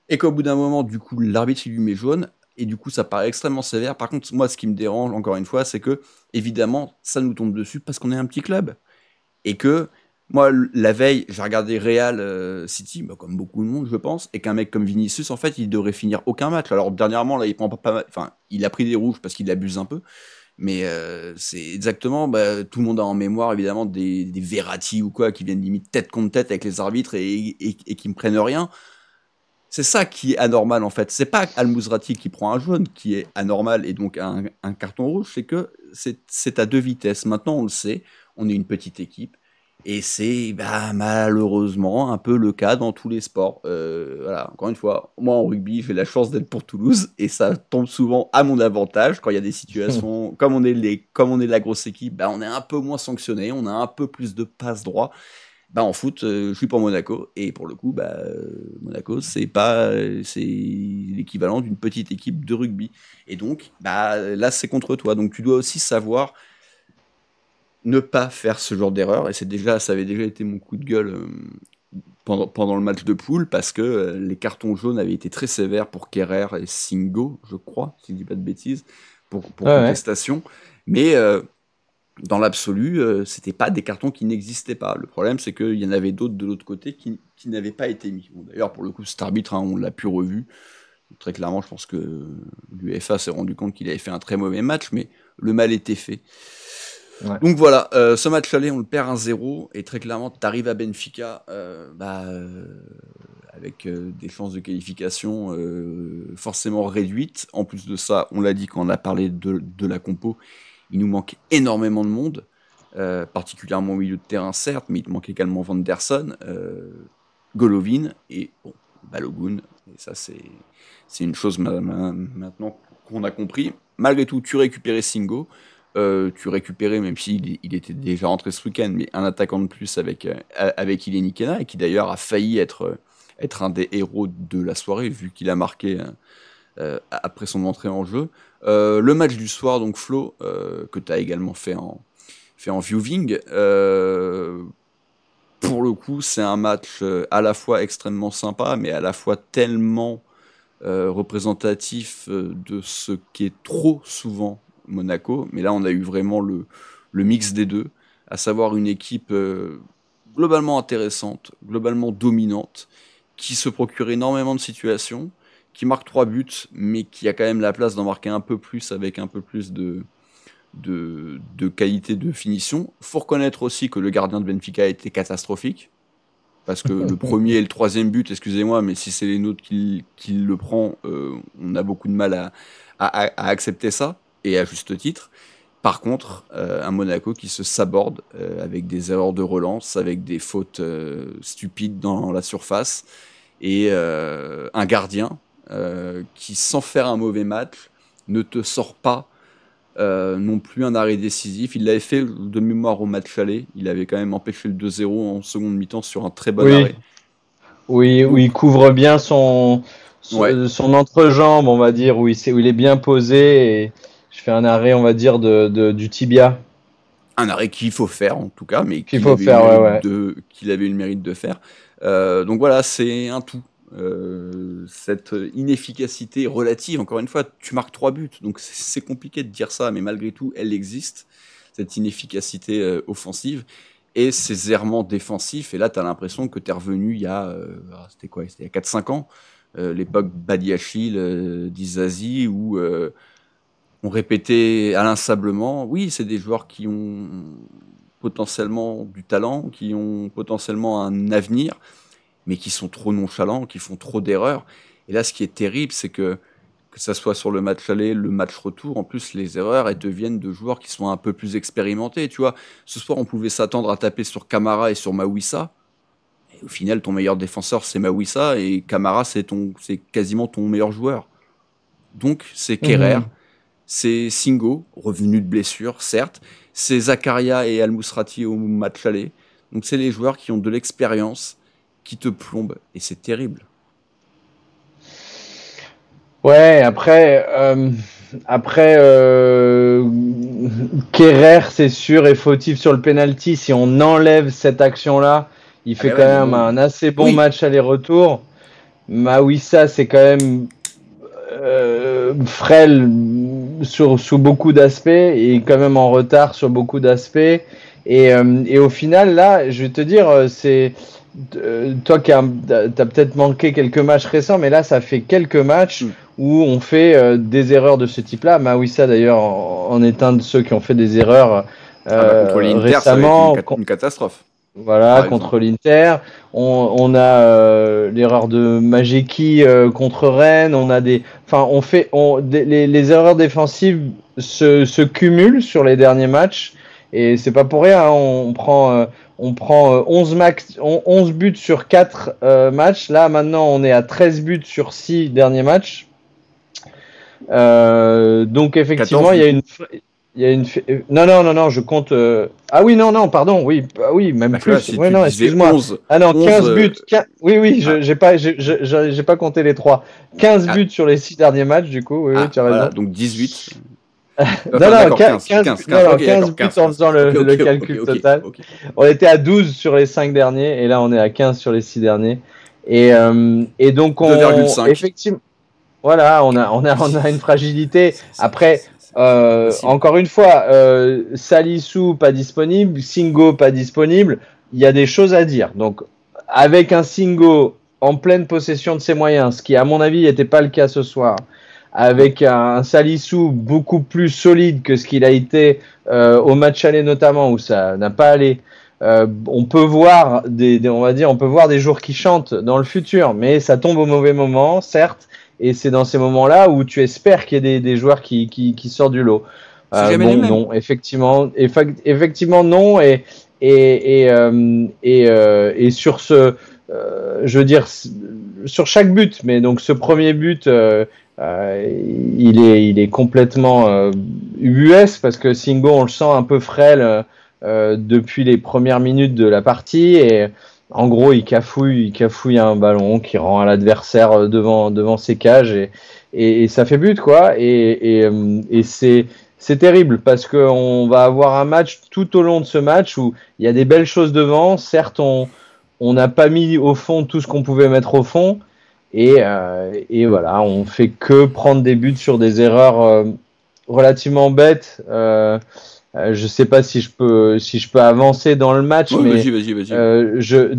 Et qu'au bout d'un moment, du coup, l'arbitre il lui met jaune. Et du coup, ça paraît extrêmement sévère. Par contre, moi, ce qui me dérange, encore une fois, c'est que, évidemment, ça nous tombe dessus parce qu'on est un petit club. Et que, moi, la veille, j'ai regardé Real City, comme beaucoup de monde, je pense, et qu'un mec comme Vinicius, en fait, il devrait finir aucun match. Alors, dernièrement, là, il prend pas mal. Enfin, il a pris des rouges parce qu'il abuse un peu. Mais c'est exactement, tout le monde a en mémoire, évidemment, des Verratti ou quoi, qui viennent limite tête contre tête avec les arbitres et qui ne prennent rien. C'est ça qui est anormal en fait. C'est pas Al-Mousrati qui prend un jaune qui est anormal et donc un carton rouge, c'est que c'est à 2 vitesses. Maintenant on le sait, on est une petite équipe et c'est malheureusement un peu le cas dans tous les sports. Voilà, encore une fois, moi en rugby j'ai la chance d'être pour Toulouse et ça tombe souvent à mon avantage quand il y a des situations comme on est la grosse équipe, on est un peu moins sanctionné, on a un peu plus de passe droit. En foot, je suis pour Monaco et pour le coup, Monaco c'est l'équivalent d'une petite équipe de rugby et donc là c'est contre toi, donc tu dois aussi savoir ne pas faire ce genre d'erreur et ça avait déjà été mon coup de gueule pendant le match de poule parce que les cartons jaunes avaient été très sévères pour Kerrer et Singo, je crois, si je dis pas de bêtises, pour contestation, mais dans l'absolu, c'était pas des cartons qui n'existaient pas. Le problème, c'est qu'il y en avait d'autres de l'autre côté qui n'avaient pas été mis. Bon, d'ailleurs, pour le coup, cet arbitre, on l'a pu revu. Très clairement, je pense que l'UEFA s'est rendu compte qu'il avait fait un très mauvais match, mais le mal était fait. Ouais. Donc voilà, ce match aller, on le perd 1-0, et très clairement, tu arrives à Benfica avec des chances de qualification forcément réduites. En plus de ça, on l'a dit quand on a parlé de la compo, il nous manque énormément de monde, particulièrement au milieu de terrain, certes, mais il te manque également Vanderson, Golovin et Balogun. Et ça, c'est une chose maintenant qu'on a compris. Malgré tout, tu récupérais Singo, tu récupérais, même s'il était déjà rentré ce week-end, mais un attaquant de plus avec Ileni Kena, et qui d'ailleurs a failli être un des héros de la soirée, vu qu'il a marqué après son entrée en jeu. Le match du soir, donc Flo, que tu as également fait en viewing, pour le coup, c'est un match à la fois extrêmement sympa, mais à la fois tellement représentatif de ce qui est trop souvent Monaco. Mais là, on a eu vraiment le mix des deux, à savoir une équipe globalement intéressante, globalement dominante, qui se procure énormément de situations, qui marque 3 buts, mais qui a quand même la place d'en marquer un peu plus avec un peu plus de qualité de finition. Faut reconnaître aussi que le gardien de Benfica a été catastrophique, parce que le premier et le troisième but, excusez-moi, mais si c'est les nôtres qui le prend, on a beaucoup de mal à accepter ça, et à juste titre. Par contre, un Monaco qui se saborde avec des erreurs de relance, avec des fautes stupides dans la surface, et un gardien qui, sans faire un mauvais match, ne te sort pas non plus un arrêt décisif. Il l'avait fait de mémoire au match aller. Il avait quand même empêché le 2-0 en seconde mi-temps sur un très bon arrêt. Oui, où il couvre bien son entrejambe, on va dire, où il est bien posé. Et je fais un arrêt, on va dire, du tibia. Un arrêt qu'il faut faire, en tout cas, mais qu'il avait eu le mérite de faire. Donc voilà, c'est un tout. Cette inefficacité relative, encore une fois, tu marques 3 buts, donc c'est compliqué de dire ça, mais malgré tout, elle existe, cette inefficacité offensive, et ces errements défensifs, et là, tu as l'impression que tu es revenu il y a, c'était il y a 4-5 ans, l'époque Badiachil, Dizazi, où on répétait inlassablement, oui, c'est des joueurs qui ont potentiellement du talent, qui ont potentiellement un avenir, mais qui sont trop nonchalants, qui font trop d'erreurs. Et là, ce qui est terrible, c'est que ça soit sur le match aller, le match retour, en plus, les erreurs, elles deviennent de joueurs qui sont un peu plus expérimentés. Tu vois, ce soir, on pouvait s'attendre à taper sur Camara et sur Mawissa. Et au final, ton meilleur défenseur, c'est Mawissa, et Camara, c'est quasiment ton meilleur joueur. Donc, c'est Kerrer, c'est Singo, revenu de blessure, certes, c'est Zakaria et Al-Mousrati au match aller. Donc, c'est les joueurs qui ont de l'expérience, qui te plombe, et c'est terrible. Ouais, après Kerrer, c'est sûr, est fautif sur le penalty. Si on enlève cette action-là, il fait quand même un assez bon match aller-retour. Mawissa, c'est quand même frêle sous beaucoup d'aspects, et quand même en retard sur beaucoup d'aspects. Et au final, là, je vais te dire, c'est... toi qui t'as peut-être manqué quelques matchs récents, mais là ça fait quelques matchs où on fait des erreurs de ce type-là. Mawissa d'ailleurs en est un de ceux qui ont fait des erreurs contre l'Inter, récemment. Ça va être une catastrophe. Voilà, contre l'Inter. On a l'erreur de Majeki contre Rennes. On a les erreurs défensives se cumulent sur les derniers matchs. Et c'est pas pour rien, hein. On prend 11 buts sur 4 matchs. Là, maintenant, on est à 13 buts sur 6 derniers matchs. Donc, effectivement, 14, il y a une. Non, je compte. Ah oui, non, pardon, oui, même plus. Ouais, non, excuse-moi. 15 buts. Oui, j'ai pas compté les 3. 15 buts sur les 6 derniers matchs, du coup. Oui, tu as raison. Voilà, donc 18. Non, 15 buts en faisant le calcul total. Okay. On était à 12 sur les 5 derniers et là on est à 15 sur les 6 derniers. Et donc 2,5. Effectivement, voilà, on a une fragilité. Après, encore une fois, Salisu pas disponible, Singo pas disponible. Il y a des choses à dire. Donc avec un Singo en pleine possession de ses moyens, ce qui à mon avis n'était pas le cas ce soir, avec un Salisu beaucoup plus solide que ce qu'il a été au match aller notamment, où ça n'a pas allé. On peut voir on peut voir des jours qui chantent dans le futur, mais ça tombe au mauvais moment, certes, et c'est dans ces moments-là où tu espères qu'il y ait des joueurs qui sortent du lot. Non, effectivement non, et sur ce, je veux dire, sur chaque but, mais donc ce premier but. Il est complètement ubuesque parce que Singo, on le sent un peu frêle depuis les premières minutes de la partie et en gros il cafouille un ballon qui rend à l'adversaire devant ses cages et ça fait but quoi et c'est terrible parce que on va avoir un match tout au long de ce match où il y a des belles choses devant. Certes, on n'a pas mis au fond tout ce qu'on pouvait mettre au fond. Et voilà, on fait que prendre des buts sur des erreurs relativement bêtes. Je sais pas si je peux avancer dans le match, mais vas-y.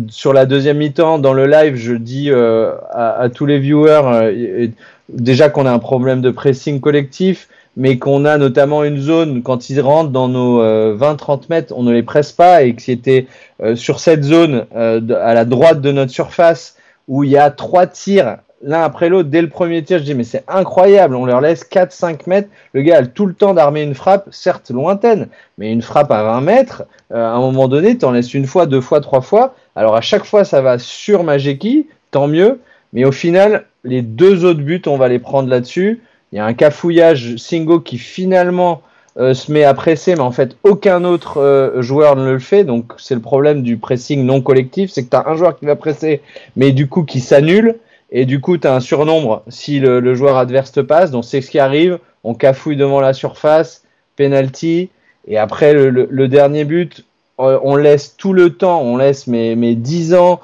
Sur la deuxième mi-temps, dans le live, je dis à tous les viewers déjà qu'on a un problème de pressing collectif, mais qu'on a notamment une zone quand ils rentrent dans nos 20-30 mètres, on ne les presse pas et que c'était sur cette zone à la droite de notre surface. Où il y a 3 tirs l'un après l'autre. Dès le premier tir, je dis mais c'est incroyable, on leur laisse 4-5 mètres. Le gars a tout le temps d'armer une frappe, certes lointaine, mais une frappe à 20 mètres, à un moment donné, tu en laisses une fois, 2 fois, 3 fois. Alors à chaque fois, ça va sur Majeki, tant mieux. Mais au final, les 2 autres buts, on va les prendre là-dessus. Il y a un cafouillage Singo qui finalement se met à presser, mais en fait aucun autre joueur ne le fait, donc c'est le problème du pressing non collectif, c'est que tu as un joueur qui va presser mais du coup qui s'annule et du coup tu as un surnombre si le joueur adverse te passe, donc c'est ce qui arrive, on cafouille devant la surface, penalty, et après le dernier but, on laisse tout le temps, on laisse mes 10 ans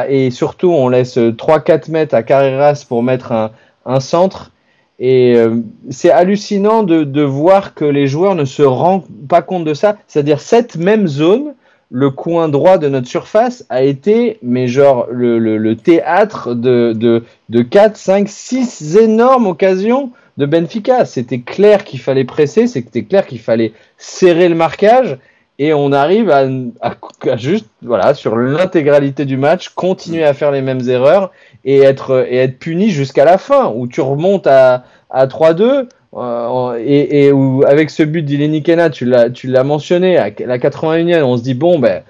et surtout on laisse 3-4 mètres à Carreras pour mettre un centre. Et c'est hallucinant de voir que les joueurs ne se rendent pas compte de ça. C'est-à-dire cette même zone, le coin droit de notre surface a été, mais genre le théâtre de 4, 5, 6 énormes occasions de Benfica. C'était clair qu'il fallait presser, c'était clair qu'il fallait serrer le marquage. Et on arrive à juste, voilà, sur l'intégralité du match, continuer à faire les mêmes erreurs et être puni jusqu'à la fin, où tu remontes à 3-2, et où avec ce but d'Ileni Kena, tu l'as mentionné, à la 81e, on se dit, bon, ben,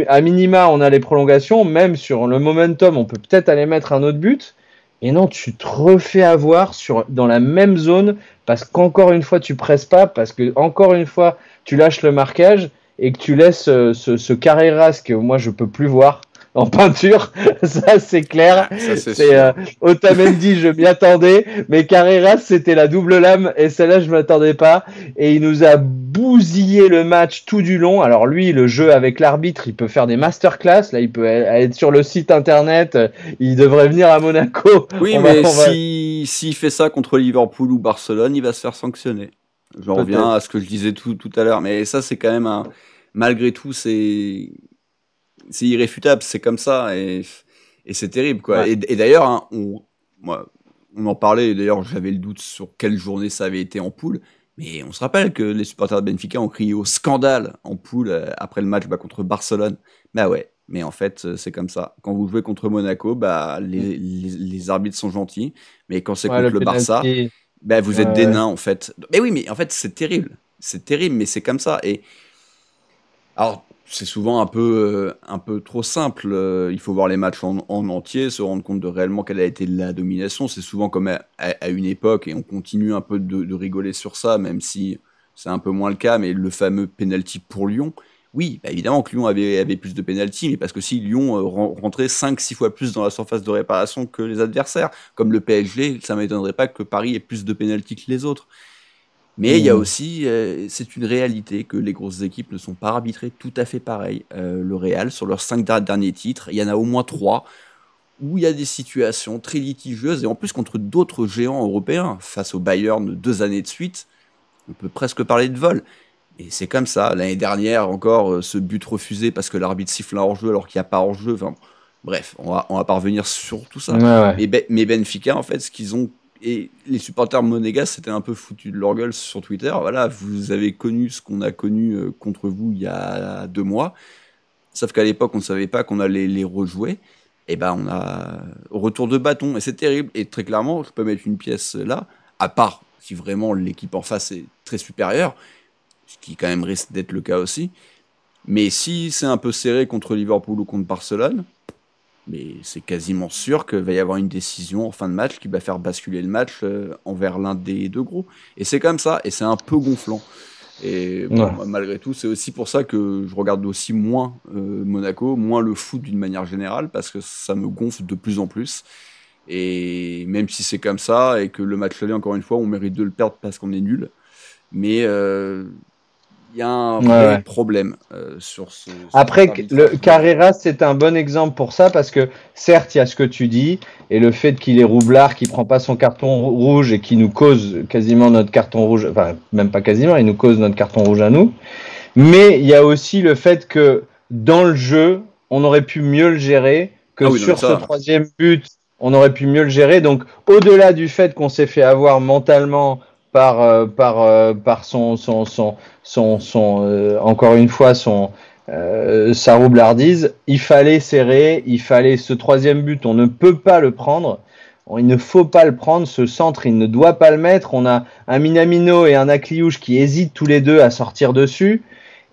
à minima, on a les prolongations, même sur le momentum, on peut peut-être aller mettre un autre but. Et non, tu te refais avoir dans la même zone, parce qu'encore une fois, tu presses pas, parce que encore une fois, tu lâches le marquage, et que tu laisses ce Carreras que moi je peux plus voir en peinture, ça c'est clair. C'est Otamendi, je m'y attendais, mais Carreras c'était la double lame et celle-là je m'attendais pas. Et il nous a bousillé le match tout du long. Alors lui, le jeu avec l'arbitre, il peut faire des masterclass. Là, il peut être sur le site internet. Il devrait venir à Monaco. Oui, s'il fait ça contre Liverpool ou Barcelone, il va se faire sanctionner. J'en reviens à ce que je disais tout à l'heure, mais ça c'est quand même malgré tout c'est irréfutable, c'est comme ça et c'est terrible quoi. Ouais. Et d'ailleurs on en parlait, d'ailleurs j'avais le doute sur quelle journée ça avait été en poule, Mais on se rappelle que les supporters de Benfica ont crié au scandale en poule après le match contre Barcelone. Bah ouais, mais en fait, c'est comme ça. Quand vous jouez contre Monaco, bah, les arbitres sont gentils, mais quand c'est contre le Barça, bah, vous êtes des nains en fait. Mais oui, mais en fait, c'est terrible. C'est terrible, mais c'est comme ça. Et alors, c'est souvent un peu trop simple. Il faut voir les matchs en entier, se rendre compte de réellement quelle a été la domination. C'est souvent comme à une époque, et on continue un peu de rigoler sur ça, même si c'est un peu moins le cas, mais le fameux penalty pour Lyon. Oui, bah évidemment que Lyon avait plus de penalty, mais parce que si Lyon rentrait 5-6 fois plus dans la surface de réparation que les adversaires, comme le PSG, ça ne m'étonnerait pas que Paris ait plus de penalty que les autres. Mais il y a aussi, c'est une réalité que les grosses équipes ne sont pas arbitrées tout à fait pareil. Le Real, sur leurs 5 derniers titres, il y en a au moins 3 où il y a des situations très litigieuses, et en plus contre d'autres géants européens, face au Bayern 2 années de suite, on peut presque parler de vol. Et c'est comme ça. L'année dernière, encore, ce but refusé parce que l'arbitre siffle un hors-jeu alors qu'il n'y a pas hors-jeu. Enfin, bref, on va pas revenir sur tout ça. Ouais. Mais Benfica, en fait, ce qu'ils ont... Et les supporters monégasques s'étaient un peu foutus de leur gueule sur Twitter. Voilà, vous avez connu ce qu'on a connu contre vous il y a 2 mois. Sauf qu'à l'époque, on ne savait pas qu'on allait les rejouer. Et ben, on a retour de bâton. Et c'est terrible. Et très clairement, je peux mettre une pièce là, à part si vraiment l'équipe en face est très supérieure, ce qui quand même risque d'être le cas aussi. Mais si c'est un peu serré contre Liverpool ou contre Barcelone, mais c'est quasiment sûr qu'il va y avoir une décision en fin de match qui va faire basculer le match envers l'un des 2 gros. Et c'est comme ça, et c'est un peu gonflant. Et bon, malgré tout, c'est aussi pour ça que je regarde aussi moins Monaco, moins le foot d'une manière générale, parce que ça me gonfle de plus en plus. Et même si c'est comme ça, et que le match aller, encore une fois, on mérite de le perdre parce qu'on est nul, mais il y a un vrai problème sur ce... Après, le Carreras, c'est un bon exemple pour ça, parce que certes, il y a ce que tu dis, et le fait qu'il est roublard, qu'il ne prend pas son carton rouge et qui nous cause quasiment notre carton rouge, enfin, même pas quasiment, il nous cause notre carton rouge à nous. Mais il y a aussi le fait que dans le jeu, on aurait pu mieux le gérer, que sur ce 3e but, on aurait pu mieux le gérer. Donc, au-delà du fait qu'on s'est fait avoir mentalement par son encore une fois sa roublardise, il fallait serrer, il fallait ce 3e but, on ne peut pas le prendre, il ne faut pas le prendre, ce centre, il ne doit pas le mettre. On a un Minamino et un Akliouche qui hésitent tous les deux à sortir dessus,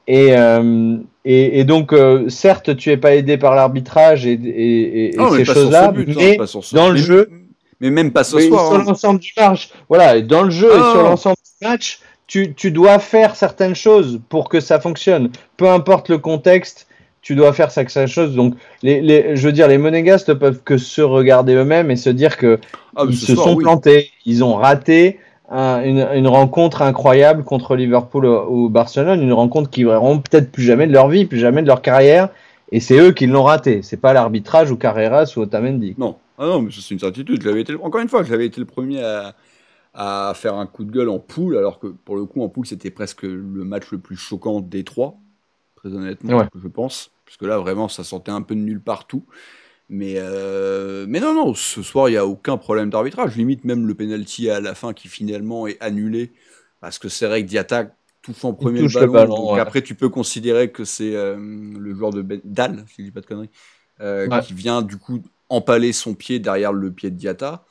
et donc certes tu es pas aidé par l'arbitrage et ces choses-là, mais dans le jeu, mais même pas ce soir. Sur l'ensemble du match, voilà, dans le jeu et sur l'ensemble du match, tu dois faire certaines choses pour que ça fonctionne. Peu importe le contexte, tu dois faire certaines choses. Donc, je veux dire, les Monégasques ne peuvent que se regarder eux-mêmes et se dire que ils se sont plantés. Ils ont raté une rencontre incroyable contre Liverpool ou Barcelone, une rencontre qu'ils verront peut-être plus jamais de leur vie, plus jamais de leur carrière. Et c'est eux qui l'ont raté. C'est pas l'arbitrage ou Carreras ou Otamendi. Non. Ah non, mais c'est une certitude. Encore une fois, j'avais été le premier à faire un coup de gueule en poule, alors que pour le coup, en poule, c'était presque le match le plus choquant des 3, très honnêtement, je pense. Parce que là, vraiment, ça sortait un peu de nulle partout. Mais non, ce soir, il n'y a aucun problème d'arbitrage. Limite, même le penalty à la fin qui finalement est annulé, parce que c'est vrai que Diatta touche en premier le ballon. Donc après, tu peux considérer que c'est le joueur de Dal, si je dis pas de conneries, qui vient du coup empaler son pied derrière le pied de Diatta.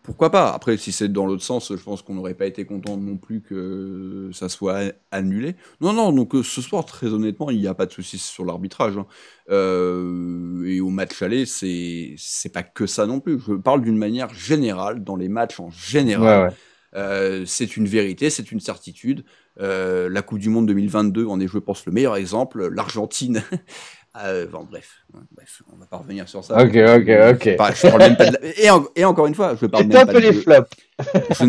Pourquoi pas? Après, si c'est dans l'autre sens, je pense qu'on n'aurait pas été content non plus que ça soit annulé. Non, donc ce soir, très honnêtement, il n'y a pas de souci sur l'arbitrage. Hein. Et au match aller, c'est pas que ça non plus. Je parle d'une manière générale, dans les matchs en général. C'est une vérité, c'est une certitude. La Coupe du Monde 2022 en est, je pense, le meilleur exemple. L'Argentine... bref, on va pas revenir sur ça. Ok. Je parle même pas et encore une fois, je parle même pas les flops. je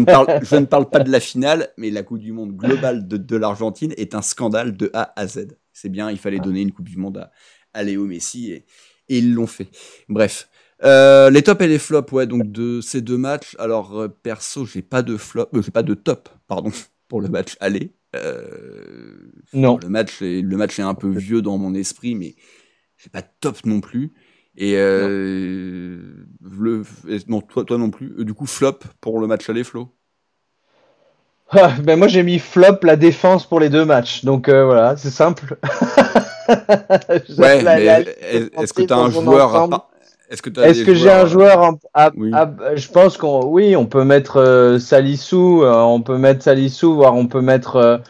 ne parle pas de la finale, mais la Coupe du Monde globale de l'Argentine est un scandale de A à Z. C'est bien, il fallait donner une Coupe du Monde à Léo Messi et ils l'ont fait. Bref, les tops et les flops, donc de ces 2 matchs. Alors perso, j'ai pas de top, pardon, pour le match aller. Non. Le match est un peu vieux dans mon esprit, mais c'est pas top non plus. Et non, toi non plus. Du coup, flop pour le match aller, Flo. Ben moi j'ai mis flop la défense pour les 2 matchs, donc voilà, c'est simple. Ouais, mais est-ce que tu as un joueur Est-ce que j'ai un joueur Oui. je pense on peut mettre Salissou, voire on peut mettre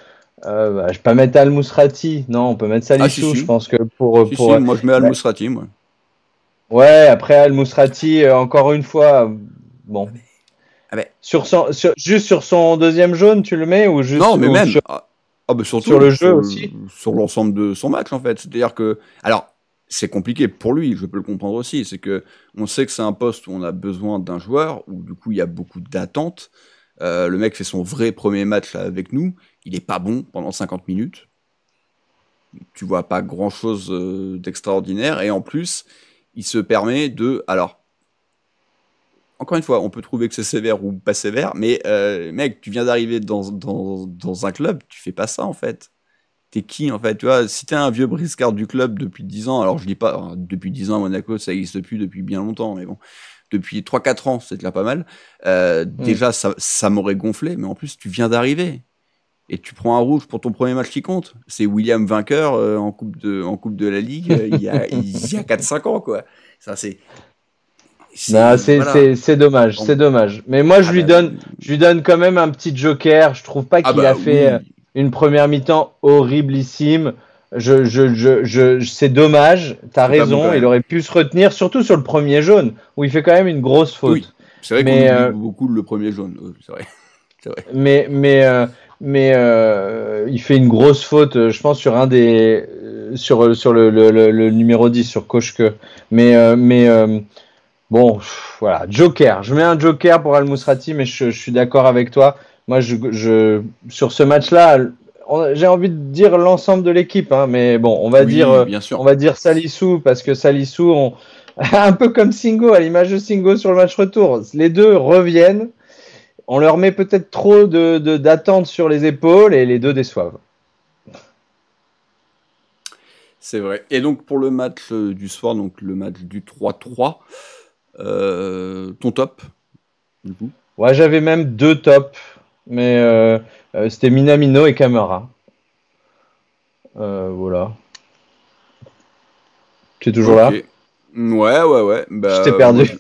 je vais pas mettre Al Mousrati. Non, on peut mettre Salissou, si. je pense que Si, moi je mets Al Mousrati, moi. Ouais, après Al Mousrati, encore une fois, bon. Ah ben. Juste sur son deuxième jaune, tu le mets ou juste Non, mais même surtout, sur le jeu aussi. Sur l'ensemble de son match, en fait. C'est-à-dire que, alors, c'est compliqué pour lui, je peux le comprendre aussi. C'est que on sait que c'est un poste où on a besoin d'un joueur, où du coup il y a beaucoup d'attentes. Le mec fait son vrai premier match là, avec nous. Il est pas bon pendant 50 minutes. Tu vois pas grand-chose d'extraordinaire. Et en plus, il se permet de... Alors, encore une fois, on peut trouver que c'est sévère ou pas sévère, mais mec, tu viens d'arriver dans un club, tu fais pas ça en fait. T'es qui en fait? Tu vois, si t'es un vieux briscard du club depuis 10 ans, alors je dis pas depuis 10 ans à Monaco, ça existe plus depuis bien longtemps, mais bon, depuis 3-4 ans, c'est déjà pas mal. Déjà, ça m'aurait gonflé, mais en plus, tu viens d'arriver. Et tu prends un rouge pour ton premier match qui compte. C'est William vainqueur en coupe de la Ligue il y a 4-5 ans, quoi. Ça, c'est dommage, c'est dommage. Mais moi, je lui donne quand même un petit joker. Je trouve pas qu'il a fait une première mi-temps horriblissime. C'est dommage. T'as raison. Il aurait pu se retenir, surtout sur le premier jaune, où il fait quand même une grosse faute. Oui, c'est vrai qu'on oublie beaucoup le premier jaune. C'est vrai. Mais il fait une grosse faute, je pense, sur un des sur le numéro 10 sur Kochke. Bon, voilà, joker. Je mets un joker pour Al Mousrati, mais je suis d'accord avec toi. Moi, sur ce match-là, j'ai envie de dire l'ensemble de l'équipe, hein, mais bon, on va dire Salissou, parce que Salissou, un peu comme Singo, à l'image de Singo sur le match retour, les deux reviennent. On leur met peut-être trop d'attentes sur les épaules et les deux déçoivent. C'est vrai. Et donc pour le match du soir, donc le match du 3-3, ton top, du coup? Ouais, j'avais même 2 tops, mais c'était Minamino et Camara. Voilà. Tu es toujours là? Ouais. Je t'ai perdu.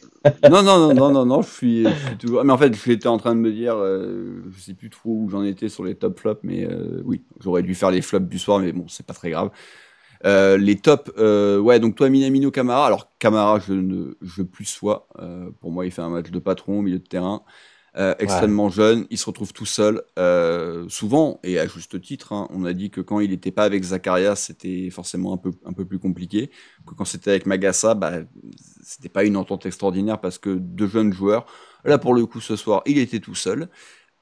Non, je suis toujours... Mais en fait, j'étais en train de me dire, je sais plus trop où j'en étais sur les top flops, mais oui, j'aurais dû faire les flops du soir, mais bon, c'est pas très grave. Les tops, donc toi, Minamino, Camara. Alors, Camara, je plus sois. Pour moi, il fait un match de patron au milieu de terrain. Extrêmement jeune, il se retrouve tout seul. Souvent, et à juste titre, hein, on a dit que quand il n'était pas avec Zakaria, c'était forcément un peu plus compliqué. Que quand c'était avec Magassa, c'était pas une entente extraordinaire parce que 2 jeunes joueurs. Là, pour le coup, ce soir, il était tout seul.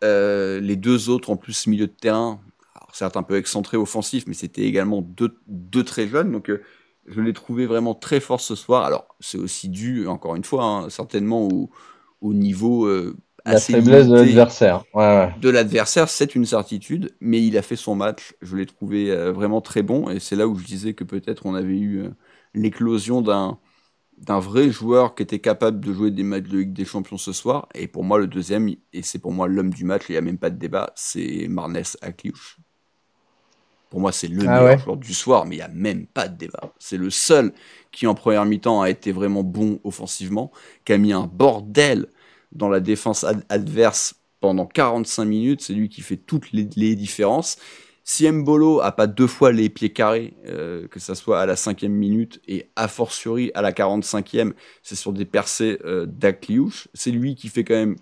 Les 2 autres, en plus, milieu de terrain, alors, certes un peu excentré offensif, mais c'était également deux très jeunes. Donc, je l'ai trouvé vraiment très fort ce soir. Alors, c'est aussi dû, encore une fois, hein, certainement au niveau... la faiblesse de l'adversaire. Ouais. De l'adversaire, c'est une certitude, mais il a fait son match. Je l'ai trouvé vraiment très bon, et c'est là où je disais que peut-être on avait eu l'éclosion d'un vrai joueur qui était capable de jouer des matchs de Ligue des Champions ce soir. Et pour moi, le deuxième, et c'est pour moi l'homme du match, il n'y a même pas de débat, c'est Marnes Akliouche. Pour moi, c'est le meilleur joueur du soir, mais il n'y a même pas de débat. C'est le seul qui, en première mi-temps, a été vraiment bon offensivement, qui a mis un bordel dans la défense adverse pendant 45 minutes. C'est lui qui fait toutes les différences. Si Mbolo a pas 2 fois les pieds carrés, que ça soit à la 5e minute et a fortiori à la 45e, c'est sur des percées d'Akliouche. C'est lui qui fait quand même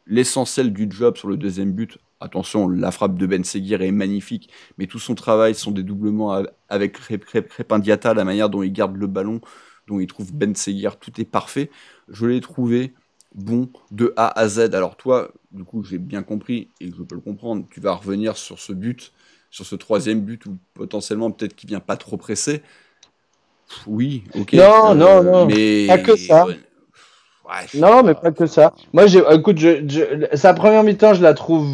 l'essentiel du job sur le deuxième but. Attention, la frappe de Ben Seguir est magnifique, mais tout son travail sont des doublements avec Crépin Diatta, la manière dont il garde le ballon, dont il trouve Ben Seguir, tout est parfait. Je l'ai trouvé bon de A à Z. Alors toi, du coup, j'ai bien compris, et je peux le comprendre, tu vas revenir sur ce but, sur ce 3e but, où potentiellement, peut-être qu'il vient pas trop pressé. Oui, ok. Non, mais... pas que ça. Non, mais pas que ça. Moi, écoute, sa première mi-temps, je la trouve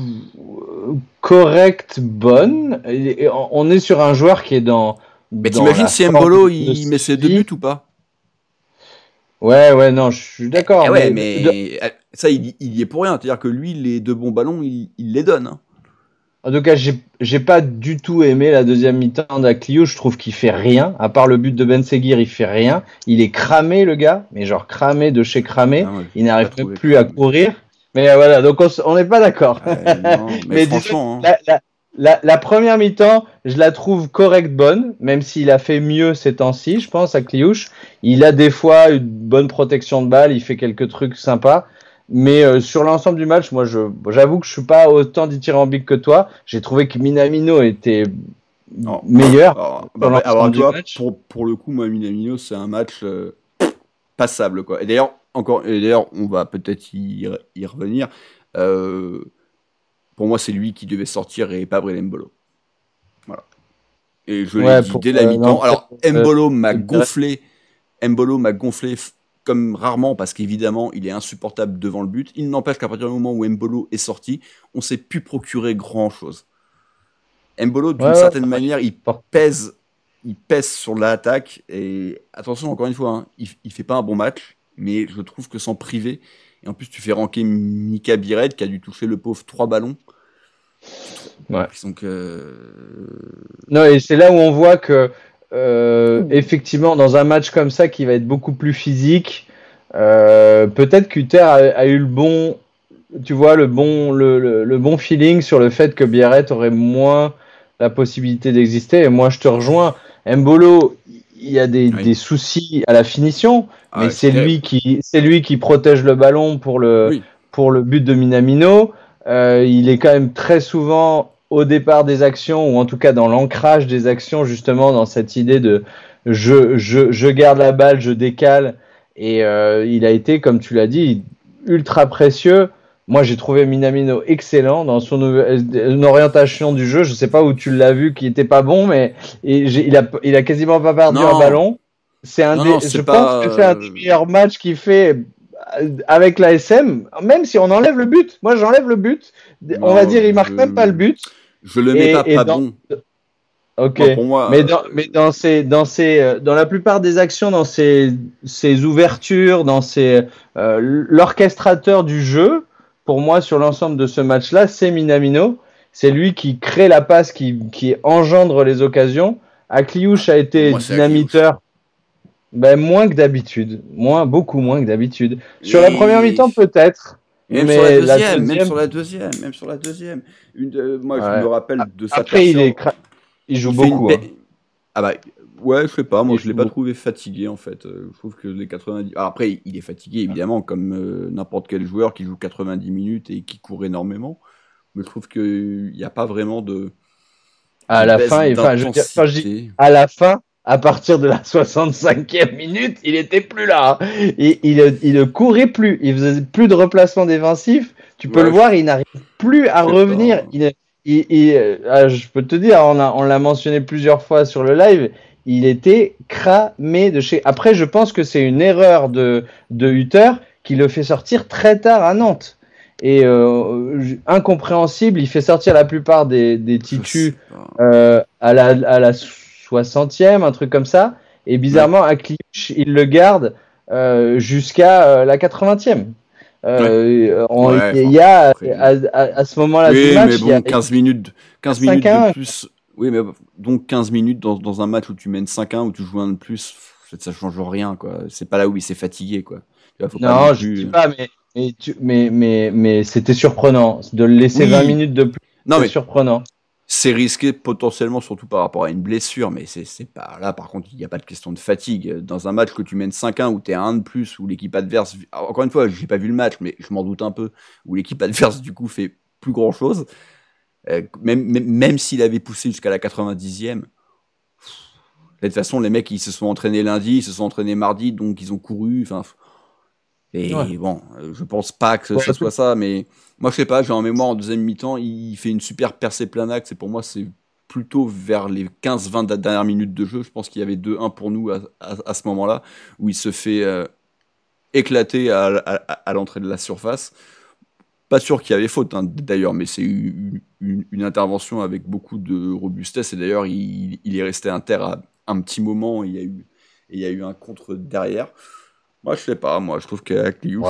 correcte, bonne. Et on est sur un joueur qui est dans... Mais t'imagines si Mbolo, il met ses 2 buts ou pas? Ouais, non, je suis d'accord. Mais ça, il y est pour rien. C'est-à-dire que lui, les 2 bons ballons, il les donne. Hein. En tout cas, j'ai pas du tout aimé la deuxième mi-temps d'Akliouche. Je trouve qu'il fait rien. À part le but de Ben Seguir, il fait rien. Il est cramé, le gars. Mais genre cramé de chez cramé. Ah ouais, Il n'arrive pas même plus à cramé. courir. Mais voilà, donc on n'est pas d'accord. Non, mais disons, franchement, hein. la première mi-temps, je la trouve correcte, bonne. Même s'il a fait mieux ces temps-ci, je pense, Akliouche. Il a des fois une bonne protection de balle. Il fait quelques trucs sympas. Mais sur l'ensemble du match, moi, j'avoue que je suis pas autant dithyrambique que toi. J'ai trouvé que Minamino était Non. meilleur Alors, sur l'ensemble du toi, match. pour le coup, moi, Minamino, c'est un match passable, quoi. Et d'ailleurs, on va peut-être y revenir. Pour moi, c'est lui qui devait sortir et pas Brel Mbolo. Voilà. Et je l'ai dit dès la mi-temps. non, Alors, Mbolo m'a c'est gonflé. Mbolo m'a gonflé comme rarement parce qu'évidemment, il est insupportable devant le but. Il n'empêche qu'à partir du moment où Mbolo est sorti, on ne s'est plus procuré grand-chose. Mbolo, d'une certaine manière, il pèse sur l'attaque. Et attention, encore une fois, hein, il fait pas un bon match, mais je trouve que sans priver, et en plus tu fais ranker Mika Bired qui a dû toucher le pauvre 3 ballons. Ouais. Donc, Non, et c'est là où on voit que effectivement, dans un match comme ça qui va être beaucoup plus physique, peut-être qu'Uther a eu le bon, tu vois, le bon feeling sur le fait que Biarrette aurait moins la possibilité d'exister. Et moi, je te rejoins. Mbolo, il y a des soucis à la finition, mais c'est lui qui protège le ballon pour le but de Minamino. Il est quand même très souvent au départ des actions, ou en tout cas dans l'ancrage des actions, justement dans cette idée de je garde la balle, je décale. Et il a été, comme tu l'as dit, ultra précieux. Moi, j'ai trouvé Minamino excellent dans son orientation du jeu. Je ne sais pas où tu l'as vu, qui n'était pas bon, mais il a quasiment pas perdu un ballon. Je pense que c'est un des meilleurs matchs qu'il fait avec l'ASM, même si on enlève le but. Moi, j'enlève le but. On va dire, il marque même pas le but. Je le mets pas bon. Ok, moi, pour moi, mais dans la plupart des actions, dans ces ouvertures, dans l'orchestrateur du jeu, pour moi, sur l'ensemble de ce match-là, c'est Minamino. C'est lui qui crée la passe, qui engendre les occasions. Akliouche a été dynamiteur, moins que d'habitude, beaucoup moins que d'habitude. Sur la première mi-temps, peut-être. Même sur la deuxième. Moi, je me rappelle de sa Après, il joue beaucoup. Ah bah, ouais, je sais pas. Moi, je l'ai pas trouvé fatigué, en fait. Je trouve que les 90... Alors, après, il est fatigué, évidemment, comme n'importe quel joueur qui joue 90 minutes et qui court énormément. Mais je trouve qu'il n'y a pas vraiment de... À la fin, à la fin, à partir de la 65e minute, il était plus là. Il ne courait plus. Il faisait plus de replacement défensif. Tu peux le voir, il n'arrive plus à revenir. Je peux te dire, on l'a mentionné plusieurs fois sur le live, il était cramé de chez... Après, je pense que c'est une erreur de Uther qui le fait sortir très tard à Nantes. Et incompréhensible, il fait sortir la plupart des titus à la 60e, un truc comme ça. Et bizarrement, Akliouche, il le garde jusqu'à la 80e. Il y a à ce moment-là du match, mais bon, il y a 15 minutes de plus. Oui, mais donc 15 minutes dans un match où tu mènes 5-1, où tu joues un de plus, ça change rien, quoi. C'est pas là où il s'est fatigué, quoi. Faut non, je dis pas, mais c'était surprenant de le laisser 20 minutes de plus. Non, mais surprenant. C'est risqué potentiellement, surtout par rapport à une blessure, mais c'est pas là. Par contre, il n'y a pas de question de fatigue. Dans un match que tu mènes 5-1, où tu es à 1 de plus, où l'équipe adverse, encore une fois, j'ai pas vu le match, mais je m'en doute un peu, où l'équipe adverse, du coup, fait plus grand chose, même s'il avait poussé jusqu'à la 90e. De toute façon, les mecs, ils se sont entraînés lundi, ils se sont entraînés mardi, donc ils ont couru. Bon, je pense pas que ce soit ça, mais moi je sais pas, j'ai en mémoire en deuxième mi-temps, il fait une super percée plein axe et pour moi c'est plutôt vers les 15-20 dernières minutes de jeu. Je pense qu'il y avait 2-1 pour nous à ce moment-là, où il se fait éclater à l'entrée de la surface. Pas sûr qu'il y avait faute d'ailleurs, mais c'est une intervention avec beaucoup de robustesse et d'ailleurs il est resté inter à un petit moment et il y a eu un contre derrière. Moi, je sais pas. Moi, je trouve qu'Akliouche,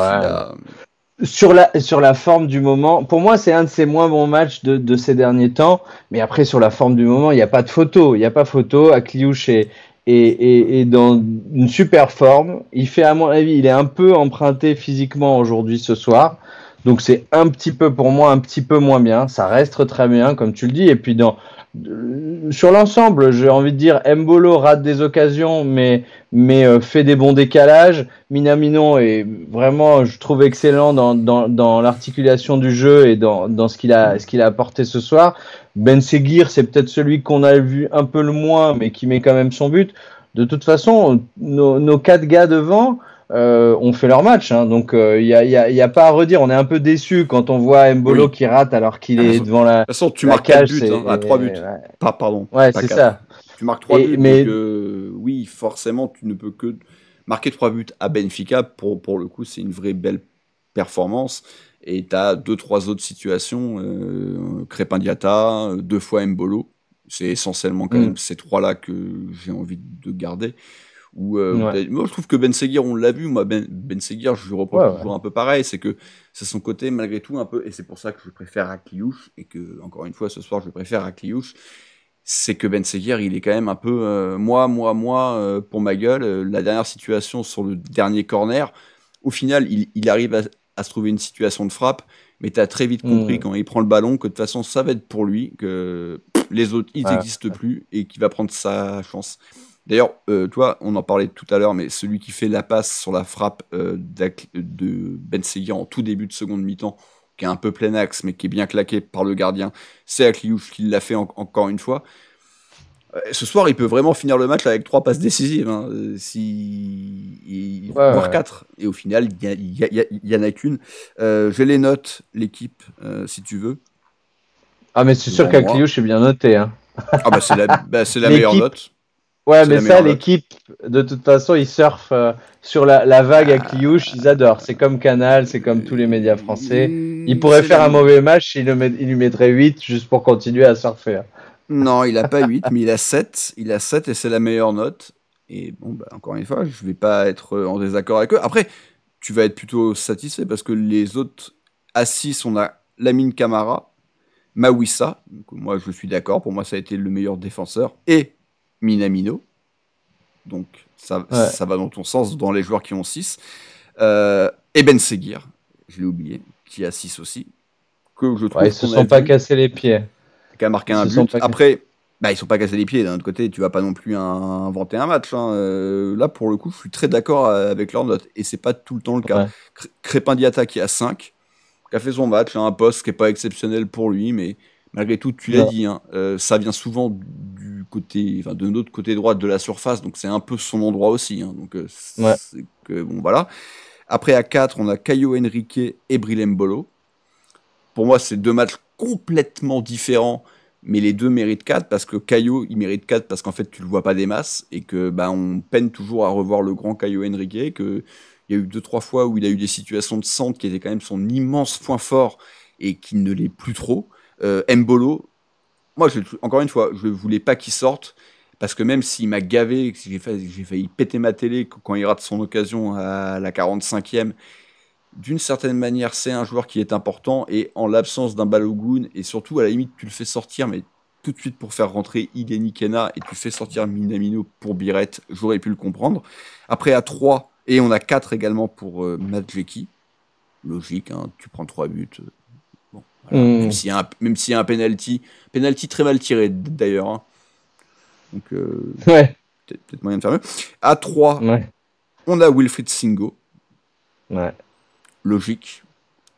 Sur la forme du moment, pour moi, c'est un de ses moins bons matchs de ces derniers temps. Mais après, sur la forme du moment, il n'y a pas de photo. Il n'y a pas photo. Akliouche est dans une super forme. Il fait, à mon avis, il est un peu emprunté physiquement aujourd'hui, ce soir. Donc, c'est un petit peu, pour moi, un petit peu moins bien. Ça reste très bien, comme tu le dis. Et puis, sur l'ensemble, j'ai envie de dire, Mbolo rate des occasions, mais fait des bons décalages. Minamino est vraiment, je trouve, excellent dans l'articulation du jeu et dans ce qu'il a apporté ce soir. Ben Seguir, c'est peut-être celui qu'on a vu un peu le moins, mais qui met quand même son but. De toute façon, nos 4 gars devant ont fait leur match. Hein, donc, il y a pas à redire. On est un peu déçus quand on voit Mbolo qui rate alors qu'il est devant la. De toute façon, tu la marques 4 cage, buts, à 3 buts. Pardon. Ouais, pas c'est 4. ça. Tu marques 3 buts, mais... donc oui, forcément, tu ne peux que marquer 3 buts à Benfica. Pour le coup, c'est une vraie belle performance. Et tu as 2-3 autres situations. Crépin Diatta, 2 fois Mbolo. C'est essentiellement quand même ces 3-là que j'ai envie de garder. Moi, je trouve que Ben Seguir, on l'a vu. Moi, Ben Seguir, je lui reproche toujours un peu pareil. C'est que c'est son côté, malgré tout, un peu. Et c'est pour ça que je préfère Akliouche. Et que, encore une fois, ce soir, je préfère Akliouche. C'est que Ben Seguir, il est quand même un peu moi, pour ma gueule. La dernière situation sur le dernier corner, au final, il arrive à se trouver une situation de frappe, mais tu as très vite compris quand il prend le ballon que de toute façon, ça va être pour lui, que les autres, ils n'existent plus et qu'il va prendre sa chance. D'ailleurs, toi, on en parlait tout à l'heure, mais celui qui fait la passe sur la frappe de Ben Seguir en tout début de seconde mi-temps, qui est un peu plein axe, mais qui est bien claqué par le gardien, c'est Akliouche qui l'a fait encore une fois. Ce soir, il peut vraiment finir le match avec 3 passes décisives, hein, voire 4. Et au final, il y en a qu'une. J'ai les notes, l'équipe, si tu veux. Ah, mais c'est sûr qu'Akliouche est bien noté. Hein. Ah, c'est la meilleure note. Ouais, mais ça, l'équipe, de toute façon, ils surfent sur la vague Akliouche, ils adorent. C'est comme Canal, c'est comme tous les médias français. Ils pourraient faire un mauvais match, ils lui mettraient 8 juste pour continuer à surfer. Non, il n'a pas 8, mais il a 7. Il a 7 et c'est la meilleure note. Et bon, encore une fois, je ne vais pas être en désaccord avec eux. Après, tu vas être plutôt satisfait parce que les autres, à 6, on a Lamine Camara, Mawissa. Donc, moi, je suis d'accord. Pour moi, ça a été le meilleur défenseur. Et Minamino. Donc, ça va dans ton sens, dans les joueurs qui ont 6. Et Ben Seguir, je l'ai oublié, qui a 6 aussi. Que je trouve ils se sont pas cassés les pieds. Qui a marqué un but. Après, ils sont pas cassés les pieds. D'un autre côté, tu vas pas non plus inventer un match. Hein. Là, pour le coup, je suis très d'accord avec leur note. Et c'est pas tout le temps le cas. Crépin Diatta qui a 5, qui a fait son match, un poste qui est pas exceptionnel pour lui, mais malgré tout, tu l'as dit, hein, ça vient souvent de notre côté droit de la surface, donc c'est un peu son endroit aussi. Hein, donc c'est que, bon, voilà. Après, à 4, on a Caio Henrique et Bril Mbolo. Pour moi, c'est 2 matchs complètement différents, mais les 2 méritent 4 parce que Caio, il mérite 4 parce qu'en fait, tu le vois pas des masses et que on peine toujours à revoir le grand Caio Henrique, que il y a eu 2-3 fois où il a eu des situations de centre qui étaient quand même son immense point fort et qui ne l'est plus trop. Mbolo, moi, encore une fois, je voulais pas qu'il sorte parce que même s'il m'a gavé, j'ai failli péter ma télé quand il rate son occasion à la 45e, d'une certaine manière, c'est un joueur qui est important et en l'absence d'un Balogun, et surtout à la limite, tu le fais sortir, mais tout de suite pour faire rentrer Ileni Kena et tu fais sortir Minamino pour Biret, j'aurais pu le comprendre. Après, à 3, et on a 4 également pour Madjeki. Logique, hein, tu prends 3 buts. Bon, voilà. Même s'il y a un penalty très mal tiré d'ailleurs. Hein. Donc, peut-être moyen de faire mieux. À 3, on a Wilfried Singo. Ouais. Logique,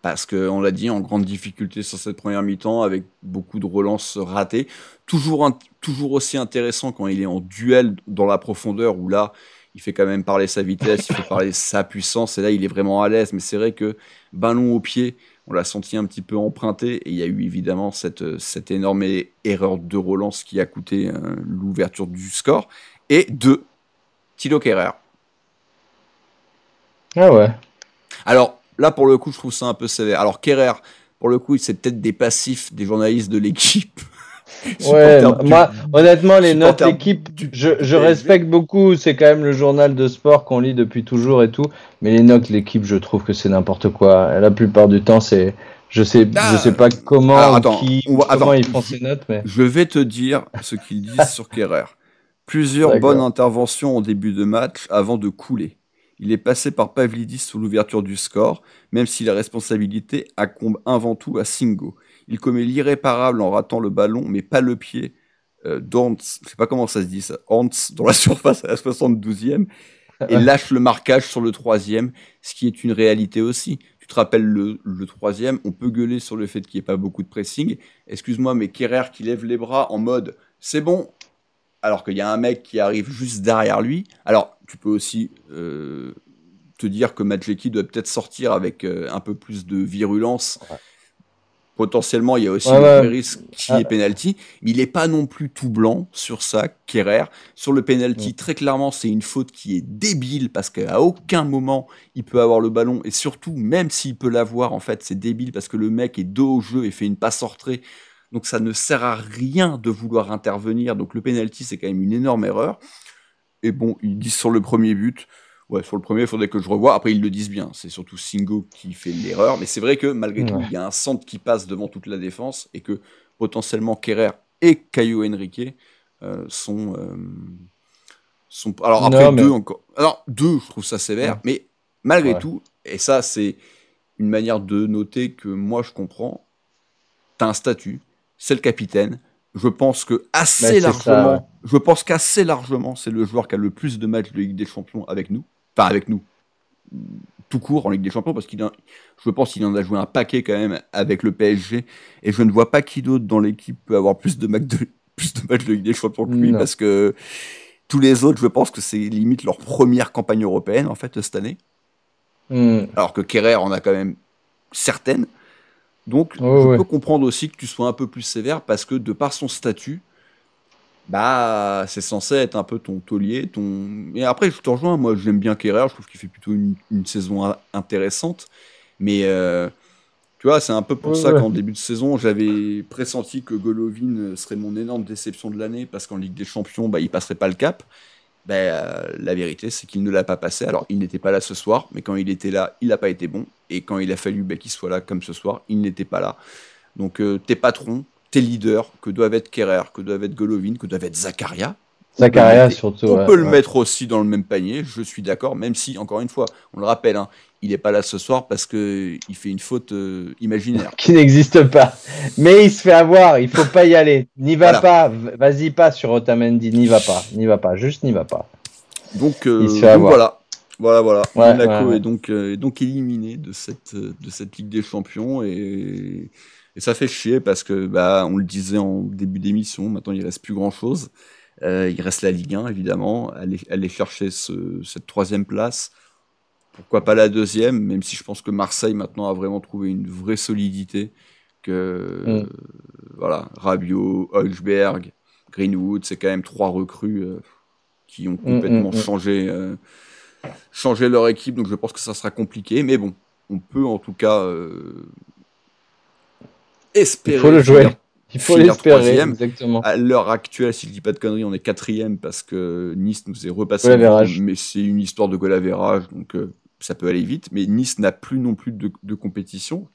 parce qu'on l'a dit, en grande difficulté sur cette première mi-temps, avec beaucoup de relances ratées. Toujours aussi intéressant quand il est en duel dans la profondeur, où là, il fait quand même parler sa vitesse, il fait parler sa puissance, et là, il est vraiment à l'aise. Mais c'est vrai que ballon au pied, on l'a senti un petit peu emprunté, et il y a eu évidemment cette énorme erreur de relance qui a coûté l'ouverture du score. Et 2, Thilo Kehrer. Ah ouais. Alors, là, pour le coup, je trouve ça un peu sévère. Alors, Kehrer, pour le coup, c'est peut-être des passifs des journalistes de l'équipe Ouais, moi, honnêtement, les notes supporter d'équipe, du je PSG. respecte beaucoup. C'est quand même le journal de sport qu'on lit depuis toujours et tout. Mais les notes l'équipe, je trouve que c'est n'importe quoi. La plupart du temps, c'est, je sais pas comment Alors, ou attends, comment ils font ces notes, mais Je vais te dire ce qu'ils disent sur Kerrer. Plusieurs D'accord. bonnes interventions en début de match avant de couler. Il est passé par Pavlidis sous l'ouverture du score, même si la responsabilité incombe avant tout à Singo. Il commet l'irréparable en ratant le ballon, mais pas le pied d'Orntz, je sais pas comment ça se dit ça, Orntz dans la surface à la 72e, et lâche le marquage sur le 3e, ce qui est une réalité aussi. Tu te rappelles le 3e, on peut gueuler sur le fait qu'il n'y ait pas beaucoup de pressing. Excuse-moi, mais Kerrer qui lève les bras en mode « c'est bon », alors qu'il y a un mec qui arrive juste derrière lui. Alors, tu peux aussi te dire que Majlecki doit peut-être sortir avec un peu plus de virulence. Ouais. Potentiellement, il y a aussi le risque qui est penalty. Mais il n'est pas non plus tout blanc sur ça, Kerrer. Sur le penalty, très clairement, c'est une faute qui est débile parce qu'à aucun moment, il peut avoir le ballon. Et surtout, même s'il peut l'avoir, en fait, c'est débile parce que le mec est dos au jeu et fait une passe rentrée. Donc ça ne sert à rien de vouloir intervenir. Donc le penalty, c'est quand même une énorme erreur. Et bon, ils disent sur le premier but, ouais, sur le premier, il faudrait que je revoie. Après, ils le disent bien. C'est surtout Singo qui fait l'erreur. Mais c'est vrai que malgré tout, il y a un centre qui passe devant toute la défense et que potentiellement Kerrer et Caio Henrique sont. Alors après, deux encore. Alors, deux, je trouve ça sévère. Mais malgré tout, et ça, c'est une manière de noter que moi, je comprends. T'as un statut. C'est le capitaine. Je pense que qu'assez largement, c'est le joueur qui a le plus de matchs de Ligue des Champions avec nous. Enfin, avec nous. Tout court en Ligue des Champions, parce je pense qu'il en a joué un paquet quand même avec le PSG. Et je ne vois pas qui d'autre dans l'équipe peut avoir plus de matchs de Ligue des Champions que lui, parce que tous les autres, je pense que c'est limite leur première campagne européenne, en fait, cette année. Alors que Kerrer en a quand même certaines. Donc, je peux comprendre aussi que tu sois un peu plus sévère parce que de par son statut, bah, c'est censé être un peu ton taulier. Et après, je te rejoins, moi j'aime bien Kerrer, je trouve qu'il fait plutôt une saison intéressante. Mais tu vois, c'est un peu pour ça qu'en début de saison, j'avais pressenti que Golovin serait mon énorme déception de l'année parce qu'en Ligue des Champions, bah, il passerait pas le cap. La vérité, c'est qu'il ne l'a pas passé. Alors, il n'était pas là ce soir, mais quand il était là, il n'a pas été bon. Et quand il a fallu qu'il soit là, comme ce soir, il n'était pas là. Donc, tes patrons, tes leaders, que doivent être Kerrer, que doivent être Golovin, que doivent être Zakaria. Surtout. On peut le mettre aussi dans le même panier, je suis d'accord, même si, encore une fois, on le rappelle, hein, il n'est pas là ce soir parce qu'il fait une faute imaginaire. Qui n'existe pas. Mais il se fait avoir, il ne faut pas y aller. N'y va pas, vas-y pas sur Otamendi, n'y va pas, juste n'y va pas. Donc voilà. Monaco est donc éliminé de cette Ligue des Champions et ça fait chier parce que on le disait en début d'émission, maintenant il reste plus grand chose. Il reste la Ligue 1 évidemment, aller chercher cette 3e place. Pourquoi pas la 2e, même si je pense que Marseille maintenant a vraiment trouvé une vraie solidité. Voilà, Rabiot, Højbjerg, Greenwood, c'est quand même 3 recrues qui ont complètement changé leur équipe, donc je pense que ça sera compliqué, mais bon, on peut en tout cas espérer. Il faut le jouer. Il faut l'espérer, exactement. À l'heure actuelle, si je dis pas de conneries, on est 4e parce que Nice nous est repassé devant, mais c'est une histoire de goal average, donc ça peut aller vite. Mais Nice n'a plus non plus de compétition.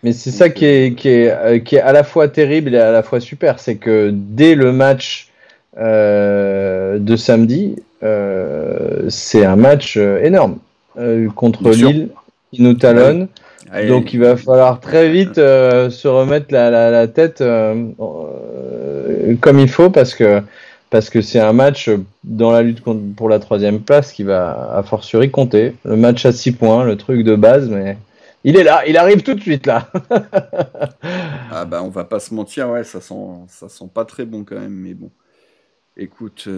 Mais c'est ça qui est à la fois terrible et à la fois super, c'est que dès le match de samedi, c'est un match énorme contre Lille, qui nous talonne. Donc il va falloir très vite se remettre la tête comme il faut parce que c'est un match dans la lutte pour la 3e place qui va a fortiori compter. Le match à 6 points, le truc de base, mais il est là, il arrive tout de suite là. On va pas se mentir, ça sent pas très bon quand même, mais bon. Écoute.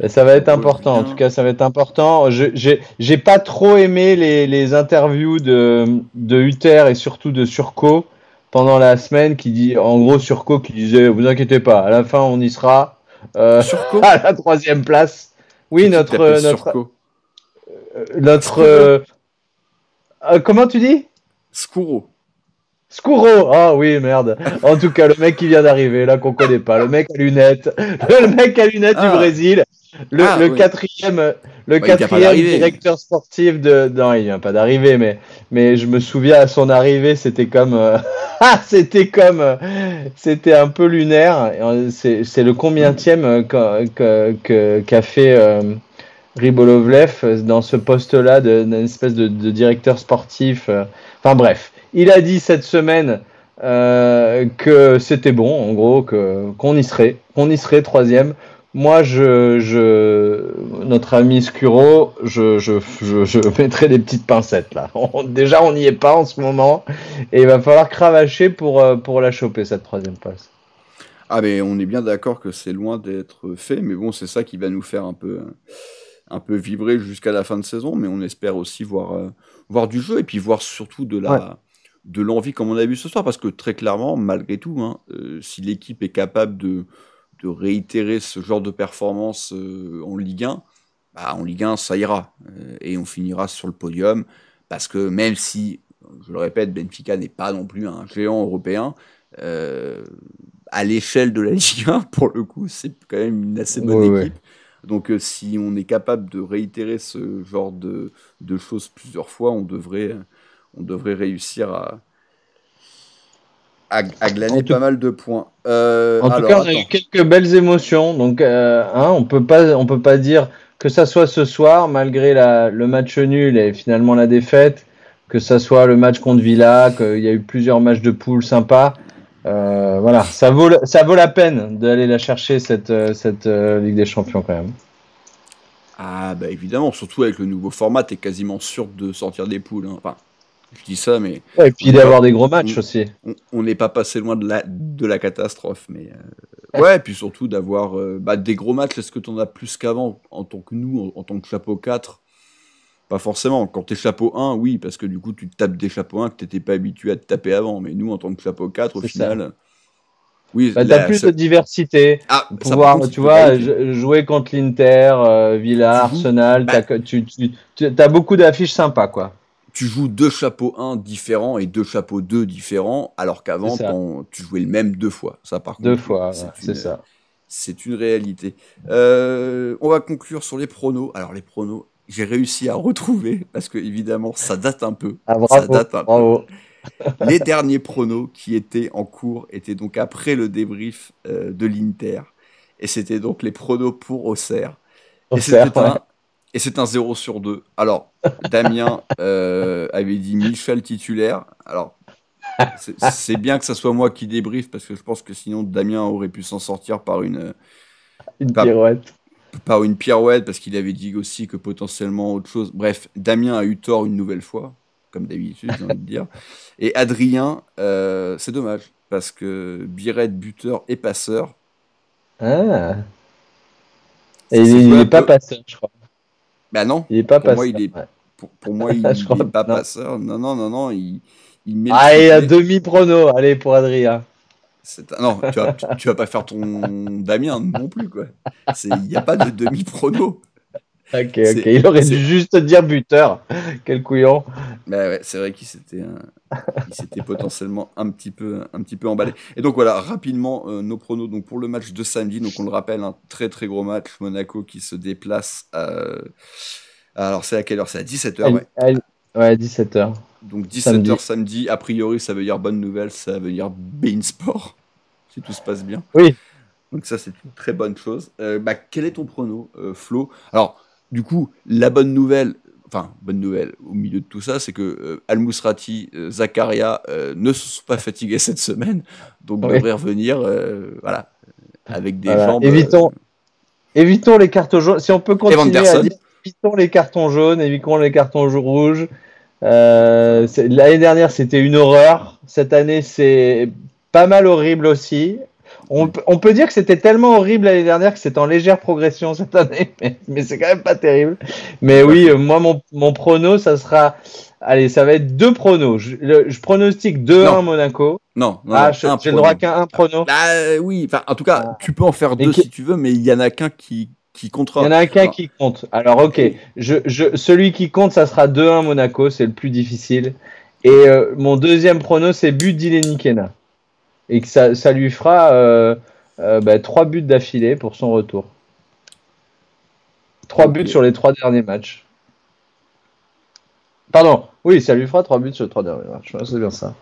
Ça va être important, en tout cas ça va être important. J'ai pas trop aimé les interviews de Hutter et surtout de Surco pendant la semaine en gros Surco qui disait vous inquiétez pas, à la fin on y sera Surco à la 3e place. Oui, notre comment tu dis? Scuro. Scuro! Ah oui, merde. En tout cas, le mec qui vient d'arriver, là, qu'on connaît pas. Le mec à lunettes. Le mec à lunettes du Brésil. Le oui. quatrième, il vient pas d'arriver. directeur sportif de. Non, il vient pas d'arriver, mais je me souviens à son arrivée, c'était comme. C'était un peu lunaire. C'est le combientième qu'a fait Ribolovlev dans ce poste-là d'une espèce de directeur sportif. Enfin bref, il a dit cette semaine que c'était bon, en gros, qu'on y serait troisième. Moi, notre ami Scuro, je mettrais des petites pincettes là. Déjà, on n'y est pas en ce moment, et il va falloir cravacher pour la choper cette troisième place. Ah, mais on est bien d'accord que c'est loin d'être fait, mais bon, c'est ça qui va nous faire un peu vibrer jusqu'à la fin de saison, mais on espère aussi voir du jeu et puis voir surtout de l'envie comme on a vu ce soir, parce que très clairement, malgré tout, si l'équipe est capable de réitérer ce genre de performance en Ligue 1, en Ligue 1, ça ira. Et on finira sur le podium, parce que même si, je le répète, Benfica n'est pas non plus un géant européen, à l'échelle de la Ligue 1, pour le coup, c'est quand même une assez bonne équipe. Donc si on est capable de réitérer ce genre de choses plusieurs fois, on devrait réussir à glaner pas mal de points. En tout cas, on a eu quelques belles émotions. Donc, on peut pas dire que ça soit ce soir, malgré le match nul et finalement la défaite, que ça soit le match contre Villa, qu'il y a eu plusieurs matchs de poule sympas. Voilà, ça vaut la peine d'aller la chercher cette Ligue des Champions quand même. Ah bah évidemment, surtout avec le nouveau format, t'es quasiment sûr de sortir des poules. Enfin, je dis ça, mais... Ouais, et puis d'avoir des gros matchs aussi. On n'est pas passé loin de la catastrophe, mais... Ouais, et puis surtout d'avoir des gros matchs. Est-ce que t'en as plus qu'avant, en tant que nous, en tant que chapeau 4 ? Pas forcément. Quand t'es chapeau 1, oui, parce que du coup, tu te tapes des chapeaux 1 que t'étais pas habitué à te taper avant. Mais nous, en tant que chapeau 4, au final... Oui, t'as plus de diversité. Pouvoir, tu vois, jouer contre l'Inter, Villa, Arsenal, t'as beaucoup d'affiches sympas, quoi. Tu joues 2 chapeaux 1 différents et 2 chapeaux 2 différents, alors qu'avant, tu jouais le même 2 fois. Ça, par contre, 2 fois, c'est ça. C'est une réalité. On va conclure sur les pronos. Alors, les pronos, j'ai réussi à retrouver, parce que évidemment, ça date un peu. Ah, bravo, ça date un bravo. peu. Les derniers pronos qui étaient en cours étaient donc après le débrief de l'Inter. Et c'était donc les pronos pour Auxerre. Et c'est un 0 sur 2. Alors, Damien avait dit Michel titulaire. Alors, c'est bien que ça soit moi qui débriefe, parce que je pense que sinon Damien aurait pu s'en sortir par une pirouette. Par une pirouette, parce qu'il avait dit aussi que potentiellement autre chose. Bref, Damien a eu tort une nouvelle fois, comme d'habitude, j'ai envie de dire. Et Adrien, c'est dommage, parce que Biret, buteur et passeur. Ah. Et il n'est pas passeur, je crois. Bah non. Il n'est pas passeur. Pour moi, il n'est pas passeur. Non. Il met il y a demi-prono. Allez, pour Adrien. Non, tu vas pas faire ton Damien non plus, quoi. Il n'y a pas de demi-prono. Ok. Il aurait dû juste dire buteur. Quel couillon. Bah ouais, c'est vrai qu'il s'était potentiellement un petit peu emballé. Et donc voilà, rapidement, nos pronos. Donc pour le match de samedi, donc on le rappelle, un très très gros match. Monaco qui se déplace alors c'est à quelle heure ? C'est à 17h, ouais. Ouais, 17h. Donc 17h samedi. A priori, ça veut dire bonne nouvelle, ça veut dire beIN Sport, si tout se passe bien. Oui. Donc ça, c'est une très bonne chose. Quel est ton prono, Flo ? Alors, du coup, la bonne nouvelle au milieu de tout ça, c'est que Al-Mousrati, Zakaria ne se sont pas fatigués cette semaine, donc devraient revenir avec des jambes... Évitons les cartons jaunes. Si on peut continuer à dire, évitons les cartons jaunes, évitons les cartons rouges. L'année dernière, c'était une horreur. Cette année, c'est pas mal horrible aussi. On peut dire que c'était tellement horrible l'année dernière que c'est en légère progression cette année, mais c'est quand même pas terrible. Mais oui, moi, mon prono, ça sera... Allez, ça va être 2 pronos. Je pronostique 2-1 Monaco. Non, j'ai le droit qu'à un prono. Oui, en tout cas, tu peux en faire 2 si tu veux, mais il y en a qu'un qui comptera. Il y en a qu'un qui compte. Alors, ok, celui qui compte, ça sera 2-1 Monaco, c'est le plus difficile. Et mon deuxième prono, c'est but d'Ileni Kena. Et que ça lui fera 3 buts d'affilée pour son retour. 3 buts sur les 3 derniers matchs. Pardon, oui, ça lui fera 3 buts sur les 3 derniers matchs. C'est bien ça.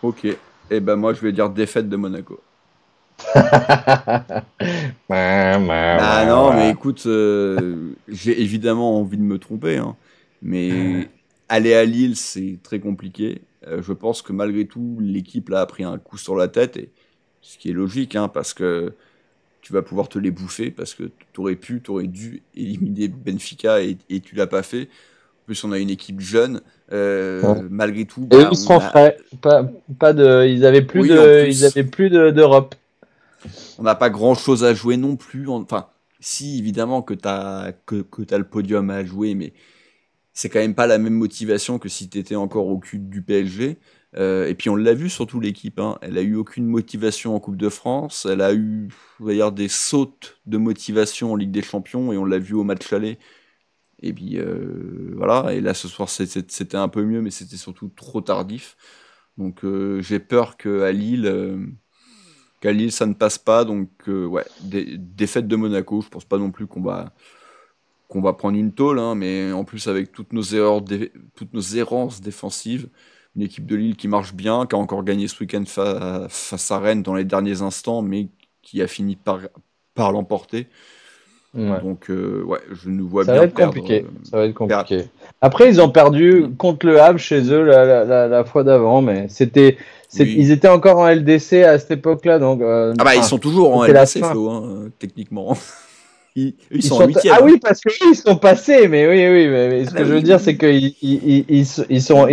Ok. Et ben moi, je vais dire défaite de Monaco. Ah non, mais écoute, j'ai évidemment envie de me tromper, hein, mais aller à Lille, c'est très compliqué. Je pense que malgré tout, l'équipe là a pris un coup sur la tête, et ce qui est logique, hein, parce que tu vas pouvoir te les bouffer, parce que t'aurais dû éliminer Benfica et tu l'as pas fait. En plus, on a une équipe jeune, malgré tout. Et ils seront frais. Ils avaient plus d'Europe. On n'a pas grand chose à jouer non plus. Enfin, si, évidemment que t'as le podium à jouer, mais c'est quand même pas la même motivation que si t'étais encore au cul du PSG. Et puis on l'a vu surtout l'équipe, hein. Elle a eu aucune motivation en Coupe de France. Elle a eu, on va dire, des sautes de motivation en Ligue des Champions, et on l'a vu au match aller. Et puis voilà. Et là ce soir c'était un peu mieux, mais c'était surtout trop tardif. Donc j'ai peur qu'à Lille ça ne passe pas. Donc ouais, défaite de Monaco. Je pense pas non plus qu'on va prendre une tôle, hein, mais en plus avec toutes nos errances défensives, une équipe de Lille qui marche bien, qui a encore gagné ce week-end face à Rennes dans les derniers instants, mais qui a fini par l'emporter. Ouais. Donc ouais, je nous vois ça bien va être perdre. compliqué. Ça va être compliqué. Après, ils ont perdu contre le Havre chez eux la fois d'avant, mais ils étaient encore en LDC à cette époque-là, donc. Ils sont toujours en LDC, Flo, hein, techniquement. Ils sont en 8e. Ah oui, parce qu'ils sont passés, mais oui. Mais ce que je veux dire, c'est qu'ils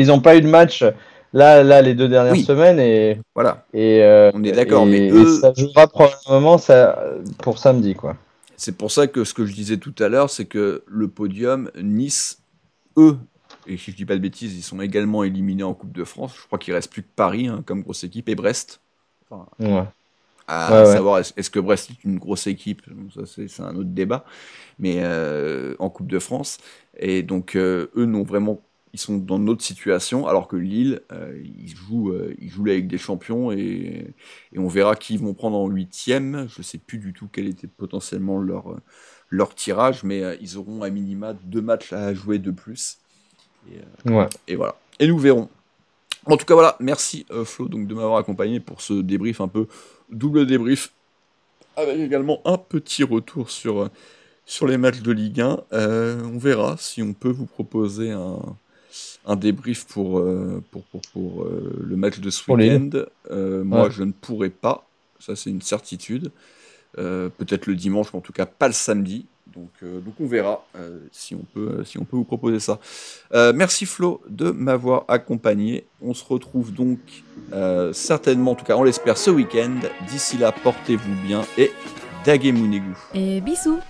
n'ont pas eu de match là les 2 dernières semaines, et voilà. Et on est d'accord, mais eux, ça jouera probablement pour samedi, quoi. C'est pour ça que ce que je disais tout à l'heure, c'est que le podium, Nice, eux, et si je dis pas de bêtises, ils sont également éliminés en Coupe de France. Je crois qu'il reste plus que Paris, hein, comme grosse équipe, et Brest. Enfin, savoir est-ce que Brest est une grosse équipe, ça c'est un autre débat, mais en Coupe de France. Et donc eux ils sont dans une autre situation, alors que Lille, ils jouent la Ligue des Champions, et on verra qui ils vont prendre en 8e. Je sais plus du tout quel était potentiellement leur tirage, mais ils auront à minima 2 matchs à jouer de plus. Et voilà. Et nous verrons. En tout cas, voilà. Merci Flo donc, de m'avoir accompagné pour ce débrief, un peu double débrief, avec également un petit retour sur les matchs de Ligue 1. On verra si on peut vous proposer un débrief pour le match de ce week-end. Moi, je ne pourrai pas. Ça, c'est une certitude. Peut-être le dimanche, mais en tout cas pas le samedi. Donc on verra si on peut vous proposer ça. Merci Flo de m'avoir accompagné. On se retrouve donc certainement, en tout cas on l'espère, ce week-end. D'ici là, portez-vous bien et Dagemunegu. Et bisous.